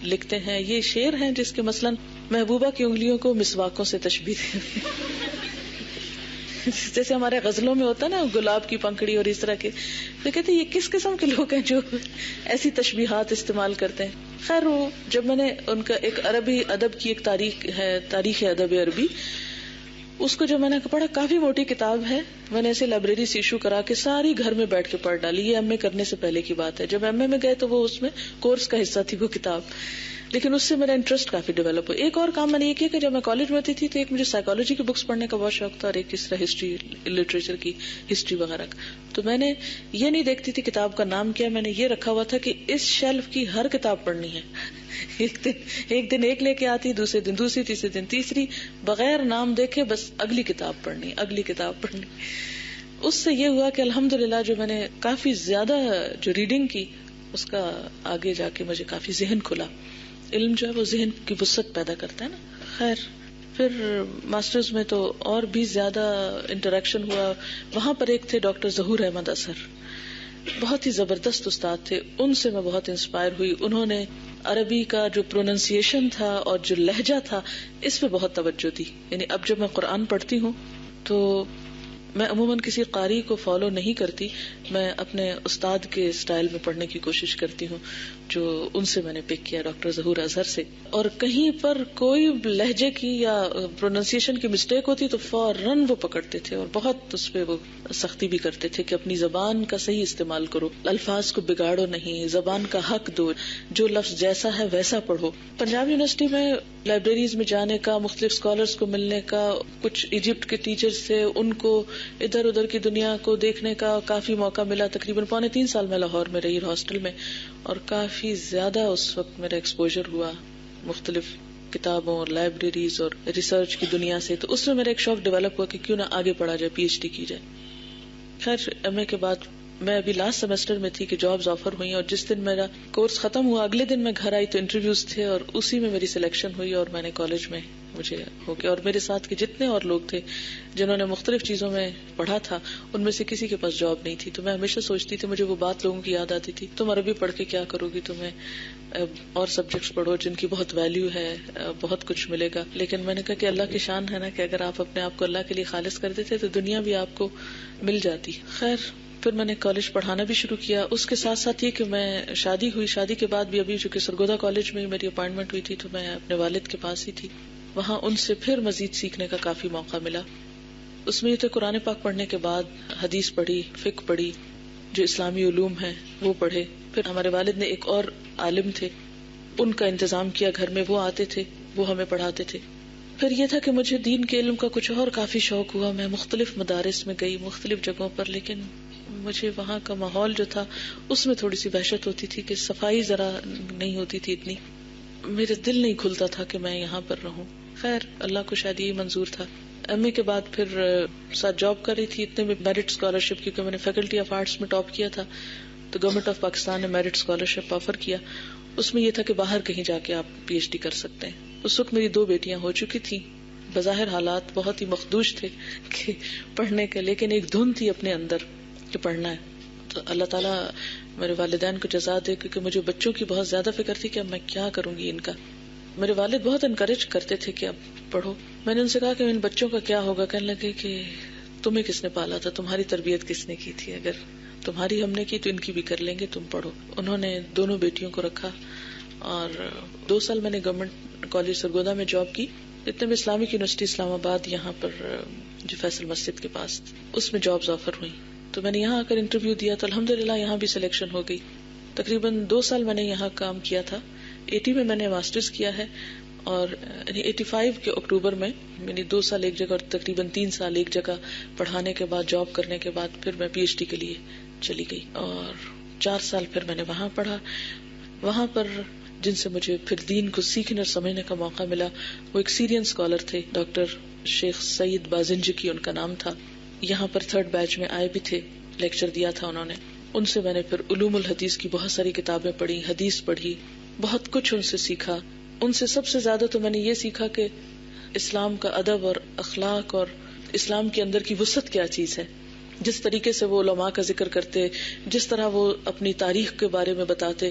[SPEAKER 1] لکھتے ہیں. یہ شعر ہیں جس کے مثلاً محبوبہ کی انگلیوں کو مسواکوں سے تشبیہ دی، جیسے ہمارے غزلوں میں ہوتا ہے نا گلاب کی پنکھڑی اور اس طرح کے. تو کہتے ہیں یہ کس قسم کے لوگ ہیں جو ایسی تشبیہات استعمال کرتے ہیں. خیر، وہ جب میں نے ان کا ایک عربی ادب کی ایک تاریخ ادب عربی، اس کو جو میں نے پڑھا، کافی موٹی کتاب ہے، میں نے اسے لائبریری سے ایشو کرا کے ساری گھر میں بیٹھ کے پڑھ ڈالی. یہ ایم اے کرنے سے پہلے کی بات ہے. جب ایم اے میں گئے تو وہ اس میں کورس کا حصہ تھی وہ کتاب، لیکن اس سے میرا انٹرسٹ کافی ڈیولپ ہوا. ایک اور کام میں نے یہ کیا کہ جب میں کالج میں تھی تو ایک مجھے سائیکالوجی کی بکس پڑھنے کا بہت شوق تھا، اور ایک اس طرح ہسٹری، لٹریچر کی ہسٹری وغیرہ کا. تو میں نے یہ نہیں دیکھتی تھی کتاب کا نام کیا، میں نے یہ رکھا ہوا تھا کہ اس شیلف کی ہر کتاب پڑھنی ہے. ایک دن ایک لے کے آتی، دوسرے دن دوسری، تیسرے دن تیسری، بغیر نام دیکھے بس اگلی کتاب پڑھنی، اگلی کتاب پڑھنی. اس سے یہ ہوا کہ الحمدللہ جو میں نے کافی زیادہ جو ریڈنگ کی، اس کا آگے جا کے مجھے کافی ذہن کھلا. علم جو ہے وہ ذہن کی وسعت پیدا کرتا ہے نا. خیر، پھر ماسٹرز میں تو اور بھی زیادہ انٹریکشن ہوا. وہاں پر ایک تھے ڈاکٹر ظہور احمد اثر، بہت ہی زبردست استاد تھے. ان سے میں بہت انسپائر ہوئی. انہوں نے عربی کا جو پروننسیشن تھا اور جو لہجہ تھا، اس پہ بہت توجہ دی. یعنی اب جب میں قرآن پڑھتی ہوں تو میں عموماً کسی قاری کو فالو نہیں کرتی، میں اپنے استاد کے اسٹائل میں پڑھنے کی کوشش کرتی ہوں جو ان سے میں نے پک کیا، ڈاکٹر ظہور اظہر سے. اور کہیں پر کوئی لہجے کی یا پروننسیشن کی مسٹیک ہوتی تو فوراً وہ پکڑتے تھے اور بہت اس پہ وہ سختی بھی کرتے تھے کہ اپنی زبان کا صحیح استعمال کرو، الفاظ کو بگاڑو نہیں، زبان کا حق دو، جو لفظ جیسا ہے ویسا پڑھو. پنجاب یونیورسٹی میں لائبریریز میں جانے کا، مختلف اسکالرس کو ملنے کا، کچھ ایجپٹ کے ٹیچر سے ان کو ادھر ادھر کی دنیا کو دیکھنے کا کافی موقع ملا. تقریباً 3.25 سال میں لاہور میں رہی ہاسٹل میں، اور کافی زیادہ اس وقت میرا ایکسپوجر ہوا مختلف کتابوں اور لائبریریز اور ریسرچ کی دنیا سے. تو اس میں میرا ایک شوق ڈیولپ ہوا کہ کیوں نہ آگے پڑھا جائے، پی ایچ ڈی کی جائے. خیر ایم اے کے بعد میں ابھی لاسٹ سیمسٹر میں تھی کہ جابز آفر ہوئی، اور جس دن میرا کورس ختم ہوا اگلے دن میں گھر آئی تو انٹرویوز تھے، اور اسی میں میری سلیکشن ہوئی اور میں نے کالج میں مجھے ہو گیا. اور میرے ساتھ کے جتنے اور لوگ تھے جنہوں نے مختلف چیزوں میں پڑھا تھا ان میں سے کسی کے پاس جاب نہیں تھی. تو میں ہمیشہ سوچتی تھی، مجھے وہ بات لوگوں کی یاد آتی تھی، تم عربی پڑھ کے کیا کرو گی، تمہیں اور سبجیکٹس پڑھو جن کی بہت ویلیو ہے، بہت کچھ ملے گا. لیکن میں نے کہا کہ اللہ کی شان ہے نا کہ اگر آپ اپنے آپ کو اللہ کے لیے خالص کر دیتے تو دنیا بھی آپ کو مل جاتی. خیر پھر میں نے کالج پڑھانا بھی شروع کیا. اس کے ساتھ ساتھ یہ کہ میں شادی ہوئی، شادی کے بعد بھی ابھی چونکہ سرگودا کالج میں میری اپائنٹمنٹ ہوئی تھی تو میں اپنے والد کے پاس ہی تھی. وہاں ان سے پھر مزید سیکھنے کا کافی موقع ملا. اس میں یہ تو قرآن پاک پڑھنے کے بعد حدیث پڑھی، فقہ پڑھی، جو اسلامی علوم ہیں وہ پڑھے. پھر ہمارے والد نے ایک اور عالم تھے، ان کا انتظام کیا گھر میں، وہ آتے تھے، وہ ہمیں پڑھاتے تھے. پھر یہ تھا کہ مجھے دین کے علم کا کچھ اور کافی شوق ہوا. میں مختلف مدارس میں گئی، مختلف جگہوں پر، لیکن مجھے وہاں کا ماحول جو تھا اس میں تھوڑی سی وحشت ہوتی تھی کہ صفائی ذرا نہیں ہوتی تھی اتنی، میرے دل نہیں کھلتا تھا کہ میں یہاں پر رہوں. خیر اللہ کو شاید یہی منظور تھا. ایم اے کے بعد پھر ساتھ جاب کر رہی تھی، اتنے میں میرٹ اسکالرشپ، کیونکہ میں نے فیکلٹی آف آرٹس میں ٹاپ کیا تھا تو گورنمنٹ آف پاکستان نے میرٹ اسکالرشپ آفر کیا. اس میں یہ تھا کہ باہر کہیں جا کے آپ پی ایچ ڈی کر سکتے ہیں. اس وقت میری 2 بیٹیاں ہو چکی تھیں، بظاہر حالات بہت ہی مخدوش تھے کہ پڑھنے کے، لیکن ایک دھن تھی اپنے اندر کہ پڑھنا ہے. تو اللہ تعالیٰ میرے والدین کو جزا دے، کیونکہ مجھے بچوں کی بہت زیادہ فکر تھی کہ اب میں کیا کروں گی ان کا. میرے والد بہت انکریج کرتے تھے کہ اب پڑھو. میں نے ان سے کہا کہ ان بچوں کا کیا ہوگا، کہنے لگے کہ تمہیں کس نے پالا تھا، تمہاری تربیت کس نے کی تھی، اگر تمہاری ہم نے کی تو ان کی بھی کر لیں گے، تم پڑھو. انہوں نے دونوں بیٹیوں کو رکھا اور 2 سال میں نے گورنمنٹ کالج سرگودا میں جاب کی. اتنے میں اسلامک یونیورسٹی اسلام آباد یہاں پر جو فیصل مسجد کے پاس، اس میں جابز آفر ہوئی. تو میں نے یہاں آ کر انٹرویو دیا تو الحمدللہ یہاں بھی سلیکشن ہو گئی. تقریباً 2 سال میں نے یہاں کام کیا تھا. 80 میں نے ماسٹرز کیا ہے، اور 85 کے اکتوبر میں یعنی 2 سال ایک جگہ اور تقریباً 3 سال ایک جگہ پڑھانے کے بعد، جاب کرنے کے بعد پھر میں پی ایچ ڈی کے لیے چلی گئی. اور 4 سال پھر میں نے وہاں پڑھا. وہاں پر جن سے مجھے پھر دین کو سیکھنے اور سمجھنے کا موقع ملا وہ ایک سیرین اسکالر تھے، ڈاکٹر شیخ سعید بازنجکی ان کا نام تھا. یہاں پر 3rd بیچ میں آئے بھی تھے، لیکچر دیا تھا انہوں نے. ان سے میں نے پھر علوم الحدیث کی بہت ساری کتابیں پڑھی، حدیث پڑھی، بہت کچھ ان سے سیکھا. ان سے سب سے زیادہ تو میں نے یہ سیکھا کہ اسلام کا ادب اور اخلاق اور اسلام کے اندر کی وسعت کیا چیز ہے. جس طریقے سے وہ علماء کا ذکر کرتے، جس طرح وہ اپنی تاریخ کے بارے میں بتاتے،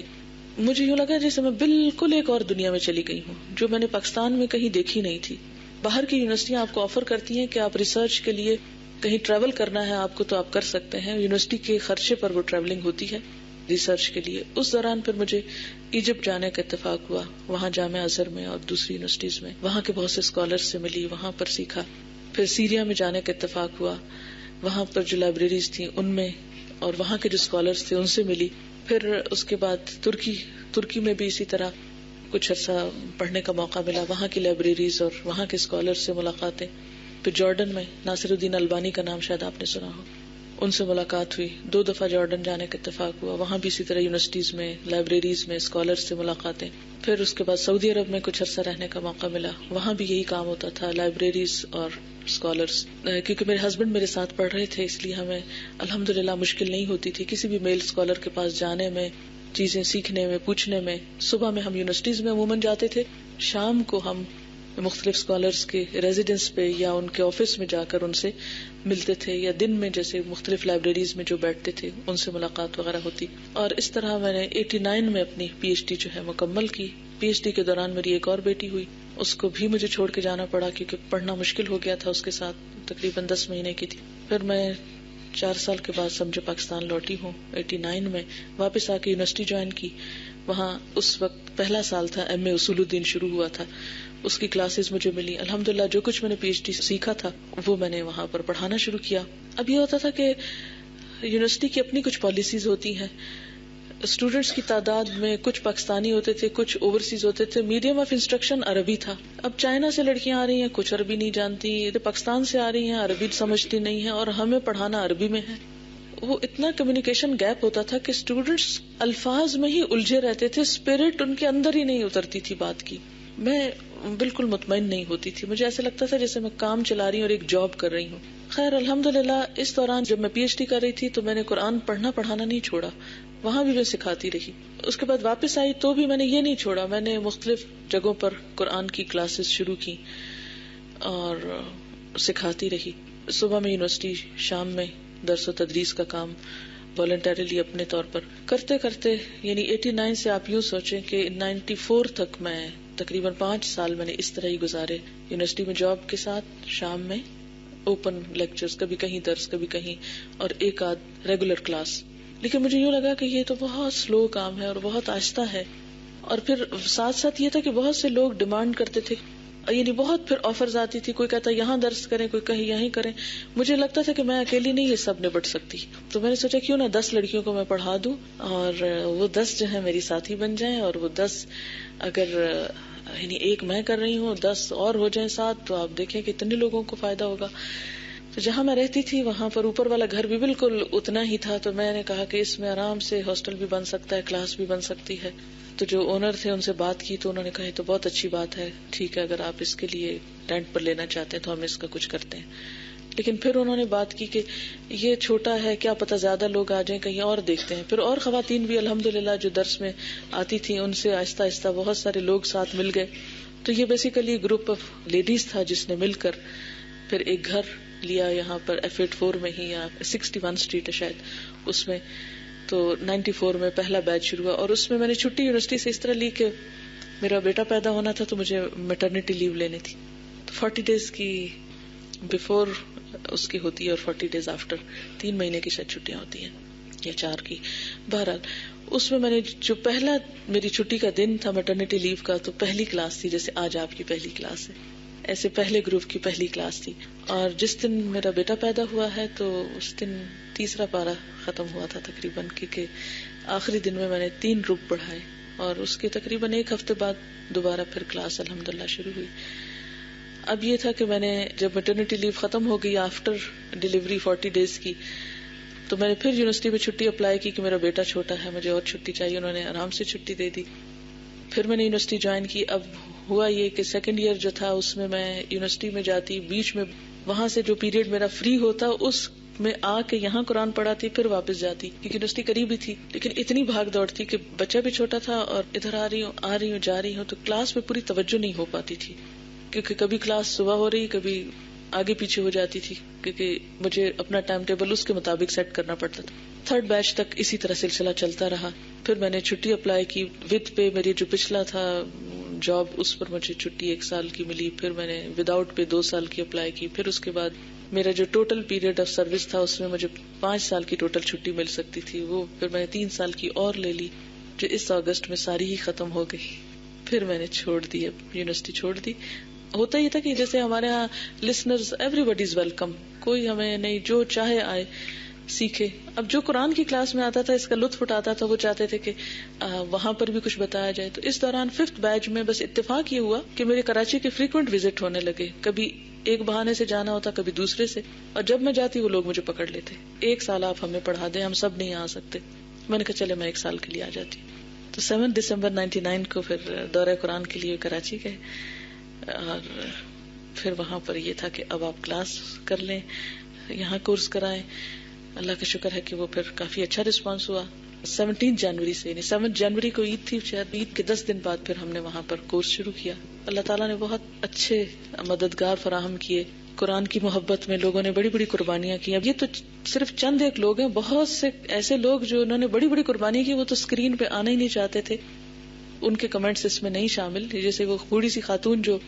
[SPEAKER 1] مجھے یوں لگا جیسے میں بالکل ایک اور دنیا میں چلی گئی ہوں جو میں نے پاکستان میں کہیں دیکھی نہیں تھی. باہر کی یونیورسٹیاں آپ کو آفر کرتی ہیں کہ آپ ریسرچ کے لیے کہیں ٹریول کرنا ہے آپ کو تو آپ کر سکتے ہیں، یونیورسٹی کے خرچے پر وہ ٹریولنگ ہوتی ہے ریسرچ کے لیے. اس دوران پھر مجھے ایجپٹ جانے کا اتفاق ہوا، وہاں جامعہ ازہر میں اور دوسری یونیورسٹیز میں وہاں کے بہت سے اسکالر سے ملی، وہاں پر سیکھا. پھر سیریا میں جانے کا اتفاق ہوا، وہاں پر جو لائبریریز تھیں ان میں اور وہاں کے جو اسکالرس تھے ان سے ملی. پھر اس کے بعد ترکی میں بھی اسی طرح کچھ عرصہ پڑھنے کا موقع ملا، وہاں کی لائبریریز اور وہاں کے اسکالرس سے ملاقاتیں. پھر جارڈن میں ناصر الدین البانی کا نام شاید آپ نے سنا ہو، ان سے ملاقات ہوئی. 2 دفعہ جارڈن جانے کا اتفاق ہوا، وہاں بھی اسی طرح یونیورسٹیز میں، لائبریریز میں اسکالرس سے ملاقاتیں. پھر اس کے بعد سعودی عرب میں کچھ عرصہ رہنے کا موقع ملا، وہاں بھی یہی کام ہوتا تھا، لائبریریز اور اسکالرس. کیونکہ میرے ہسبینڈ میرے ساتھ پڑھ رہے تھے اس لیے ہمیں الحمدللہ مشکل نہیں ہوتی تھی کسی بھی میل اسکالر کے پاس جانے میں، چیزیں سیکھنے میں، پوچھنے میں. صبح میں ہم یونیورسٹیز میں عموماً جاتے تھے، شام کو ہم مختلف اسکالرس کے ریزیڈنس پہ یا ان کے آفس میں جا کر ان سے ملتے تھے، یا دن میں جیسے مختلف لائبریریز میں جو بیٹھتے تھے ان سے ملاقات وغیرہ ہوتی. اور اس طرح میں نے 89 میں اپنی پی ایچ ڈی جو ہے مکمل کی. پی ایچ ڈی کے دوران میری ایک اور بیٹی ہوئی، اس کو بھی مجھے چھوڑ کے جانا پڑا کیونکہ پڑھنا مشکل ہو گیا تھا، اس کے ساتھ تقریباً 10 مہینے کی تھی. پھر میں 4 سال کے بعد سمجھے پاکستان لوٹی ہوں 89 میں، واپس آ کے یونیورسٹی جوائن کی. وہاں اس وقت پہلا سال تھا، ایم اے اصول الدین شروع ہوا تھا، اس کی کلاسز مجھے ملی. الحمدللہ جو کچھ میں نے پی ایچ ڈی سیکھا تھا وہ میں نے وہاں پر پڑھانا شروع کیا. اب یہ ہوتا تھا کہ یونیورسٹی کی اپنی کچھ پالیسیز ہوتی ہیں. اسٹوڈینٹس کی تعداد میں کچھ پاکستانی ہوتے تھے، کچھ اوورسیز ہوتے تھے. میڈیم آف انسٹرکشن عربی تھا. اب چائنا سے لڑکیاں آ رہی ہیں، کچھ عربی نہیں جانتی، پاکستان سے آ رہی ہیں، عربی سمجھتی نہیں ہیں، اور ہمیں پڑھانا عربی میں ہے. وہ اتنا کمیونیکیشن گیپ ہوتا تھا کہ اسٹوڈینٹس الفاظ میں ہی الجھے رہتے تھے، اسپرٹ ان کے اندر ہی نہیں اترتی تھی بات کی. میں بالکل مطمئن نہیں ہوتی تھی، مجھے ایسا لگتا تھا جیسے میں کام چلا رہی ہوں اور ایک جاب کر رہی ہوں. خیر الحمدللہ اس دوران جب میں پی ایچ ڈی کر رہی تھی تو میں نے قرآن پڑھانا نہیں چھوڑا، وہاں بھی میں سکھاتی رہی. اس کے بعد واپس آئی تو بھی میں نے یہ نہیں چھوڑا، میں نے مختلف جگہوں پر قرآن کی کلاسز شروع کی اور سکھاتی رہی. صبح میں یونیورسٹی، شام میں درس و تدریس کا کام والنٹریلی اپنے طور پر کرتے کرتے، یعنی 89 سے آپ یوں سوچیں کہ 94 تک میں تقریباً 5 سال میں نے اس طرح ہی گزارے، یونیورسٹی میں جاب کے ساتھ، شام میں اوپن لیکچرز، کبھی کہیں درس کبھی کہیں، اور ایک آدھ ریگولر کلاس. لیکن مجھے یوں لگا کہ یہ تو بہت سلو کام ہے اور بہت آہستہ ہے. اور پھر ساتھ ساتھ یہ تھا کہ بہت سے لوگ ڈیمانڈ کرتے تھے، یعنی بہت پھر آفرز آتی تھی، کوئی کہتا یہاں درس کریں، کوئی کہیں یہیں کریں. مجھے لگتا تھا کہ میں اکیلی نہیں یہ سب نبٹ سکتی، تو میں نے سوچا کیوں نہ 10 لڑکیوں کو میں پڑھا دوں اور وہ 10 جو ہیں میری ساتھی بن جائیں، اور وہ 10 اگر یعنی ایک میں کر رہی ہوں 10 اور ہو جائیں ساتھ، تو آپ دیکھیں کہ اتنے لوگوں کو فائدہ ہوگا. تو جہاں میں رہتی تھی وہاں پر اوپر والا گھر بھی بالکل اتنا ہی تھا، تو میں نے کہا کہ اس میں آرام سے ہاسٹل بھی بن سکتا ہے، کلاس بھی بن سکتی ہے. تو جو اونر تھے ان سے بات کی تو انہوں نے کہا یہ تو بہت اچھی بات ہے، ٹھیک ہے اگر آپ اس کے لیے رینٹ پر لینا چاہتے ہیں تو ہم اس کا کچھ کرتے ہیں. لیکن پھر انہوں نے بات کی کہ یہ چھوٹا ہے، کیا پتہ زیادہ لوگ آ جائیں، کہیں اور دیکھتے ہیں. پھر اور خواتین بھی الحمدللہ جو درس میں آتی تھیں ان سے آہستہ آہستہ بہت سارے لوگ ساتھ مل گئے. تو یہ بیسیکلی گروپ آف لیڈیز تھا جس نے مل کر پھر ایک گھر لیا یہاں پر F84 میں ہی، یا 61 اسٹریٹ ہے شاید اس میں. تو 94 میں پہلا بیچ شروع ہوا، اور اس میں میں نے چھٹی یونیورسٹی سے اس طرح لی کہ میرا بیٹا پیدا ہونا تھا تو مجھے میٹرنیٹی لیو لینی تھی. تو 40 days کی بیفور اس کی ہوتی ہے اور 40 days آفٹر، 3 مہینے کی شاید چھٹیاں ہوتی ہیں یا 4 کی. بہرحال اس میں نے جو پہلا میری چھٹی کا دن تھا میٹرنیٹی لیو کا، تو پہلی کلاس تھی جیسے آج آپ کی پہلی کلاس ہے، ایسے پہلے گروپ کی پہلی کلاس تھی. اور جس دن میرا بیٹا پیدا ہوا ہے تو اس دن تیسرا پارہ ختم ہوا تھا تقریباً، کیونکہ آخری دن میں نے 3 گروپ پڑھائے، اور اس کے تقریباً 1 ہفتے بعد دوبارہ پھر کلاس الحمدللہ شروع ہوئی. اب یہ تھا کہ میں نے جب میٹرنیٹی لیو ختم ہو گئی آفٹر ڈیلیوری 40 days کی، تو میں نے پھر یونیورسٹی میں چھٹی اپلائی کی کہ میرا بیٹا چھوٹا ہے، مجھے اور چھٹی چاہیے. انہوں نے آرام سے چھٹی دے دی. پھر میں نے یونیورسٹی جوائن کی. اب ہوا یہ کہ 2nd year جو تھا اس میں یونیورسٹی میں جاتی، بیچ میں وہاں سے جو پیریڈ میرا فری ہوتا اس میں آ کے یہاں قرآن پڑھاتی، پھر واپس جاتی، کیونکہ یونیورسٹی قریب ہی تھی. لیکن اتنی بھاگ دوڑ تھی کہ بچہ بھی چھوٹا تھا اور ادھر آ رہی ہوں جا رہی ہوں، تو کلاس میں پوری توجہ نہیں ہو پاتی تھی، کیونکہ کبھی کلاس صبح ہو رہی، کبھی آگے پیچھے ہو جاتی تھی، کیونکہ مجھے اپنا ٹائم ٹیبل اس کے مطابق سیٹ کرنا پڑتا تھا. 3rd بیچ تک اسی طرح سلسلہ چلتا رہا. پھر میں نے چھٹی اپلائی کی ود پے، میری جو پچھلا تھا جاب اس پر مجھے چھٹی 1 سال کی ملی. پھر میں نے وداؤٹ پے 2 سال کی اپلائی کی. پھر اس کے بعد میرا جو ٹوٹل پیریڈ آف سروس تھا اس میں مجھے 5 سال کی ٹوٹل چھٹی مل سکتی تھی، وہ پھر میں نے 3 سال کی اور لے لی، جو اس اگست میں ساری ہی ختم ہو گئی. پھر میں نے چھوڑ دی، اب یونیورسٹی چھوڑ دی. ہوتا یہ تھا کہ جیسے ہمارے ہاں listeners everybody is welcome, کوئی ہمیں نہیں، جو چاہے آئے سیکھے. اب جو قرآن کی کلاس میں آتا تھا اس کا لطف اٹھاتا تھا، وہ چاہتے تھے کہ وہاں پر بھی کچھ بتایا جائے. تو اس دوران 5th بیچ میں بس اتفاق یہ ہوا کہ میرے کراچی کے فریکوینٹ وزٹ ہونے لگے، کبھی ایک بہانے سے جانا ہوتا، کبھی دوسرے سے، اور جب میں جاتی وہ لوگ مجھے پکڑ لیتے، 1 سال آپ ہمیں پڑھا دیں، ہم سب نہیں آ سکتے. میں نے کہا چلے میں 1 سال کے لیے آ جاتی. تو 7 دسمبر 99 کو پھر دورہ قرآن کے لیے کراچی گئے، اور پھر وہاں پر یہ تھا کہ اب آپ کلاس کر لیں، یہاں کورس کرائیں. اللہ کا شکر ہے کہ وہ پھر کافی اچھا رسپانس ہوا. 17 جنوری سے، یعنی 7 جنوری کو عید تھی، شاید عید کے 10 دن بعد پھر ہم نے وہاں پر کورس شروع کیا. اللہ تعالیٰ نے بہت اچھے مددگار فراہم کیے. قرآن کی محبت میں لوگوں نے بڑی بڑی قربانیاں کی. اب یہ تو صرف چند ایک لوگ ہیں، بہت سے ایسے لوگ جو انہوں نے بڑی بڑی قربانی کی، وہ تو اسکرین پہ آنا ہی نہیں چاہتے تھے، ان کے کمنٹس اس میں نہیں شامل. جیسے وہ بوڑھی سی خاتون جو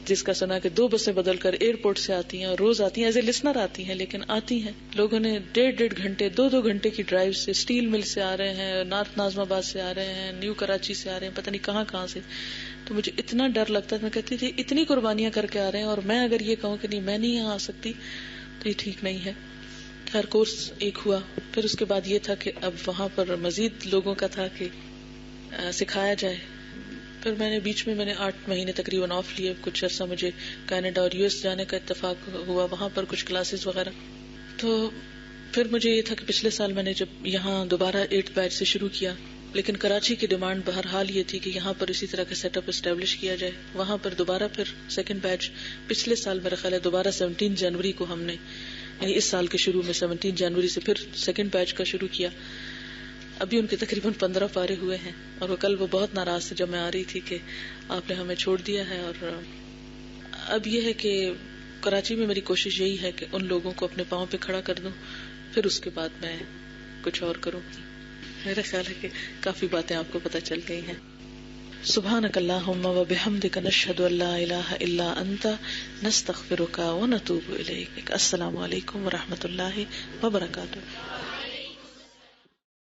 [SPEAKER 1] جس کا سنا کہ 2 بسیں بدل کر ایئرپورٹ سے آتی ہیں اور روز آتی ہیں، ایز اے لسنر آتی ہیں، لیکن آتی ہیں. لوگوں نے 1.5 گھنٹے 2 گھنٹے کی ڈرائیو سے اسٹیل مل سے آ رہے ہیں، نارتھ ناظم آباد سے آ رہے ہیں، نیو کراچی سے آ رہے ہیں، پتہ نہیں کہاں سے. تو مجھے اتنا ڈر لگتا ہے، میں کہتی تھی اتنی قربانیاں کر کے آ رہے ہیں اور میں اگر یہ کہوں کہ نہیں میں نہیں یہاں آ سکتی تو یہ ٹھیک نہیں ہے. ہر کورس ایک ہوا. پھر اس کے بعد یہ تھا کہ اب وہاں پر مزید لوگوں کا تھا کہ سکھایا جائے. پھر میں نے بیچ میں 8 مہینے تقریباً آف لیے. کچھ عرصہ مجھے کینیڈا اور US جانے کا اتفاق ہوا، وہاں پر کچھ کلاسز وغیرہ. تو پھر مجھے یہ تھا کہ پچھلے سال میں نے جب یہاں دوبارہ 8th بیچ سے شروع کیا، لیکن کراچی کی ڈیمانڈ بہرحال یہ تھی کہ یہاں پر اسی طرح کا سیٹ اپ اسٹیبلش کیا جائے. وہاں پر دوبارہ پھر 2nd بیچ پچھلے سال میرا خیال ہے دوبارہ 17 جنوری کو ہم نے، یعنی اس سال کے شروع میں 17 جنوری سے پھر 2nd بیچ کا شروع کیا. ابھی ان کے تقریباً 15 پارے ہوئے ہیں. اور وہ بہت ناراض تھے جب میں آ رہی تھی کہ آپ نے ہمیں چھوڑ دیا ہے. اور اب یہ ہے کہ کراچی میں میری کوشش یہی ہے کہ ان لوگوں کو اپنے پاؤں پہ کھڑا کر دوں، پھر اس کے بعد میں کچھ اور کروں. میرا خیال ہے کہ کافی باتیں آپ کو پتہ چل گئی ہیں. سبحانک اللہم و بحمدک نشہد ان لا الہ الا انت نستغفرک و نتوب الیک. السلام علیکم و رحمۃ اللہ وبرکاتہ.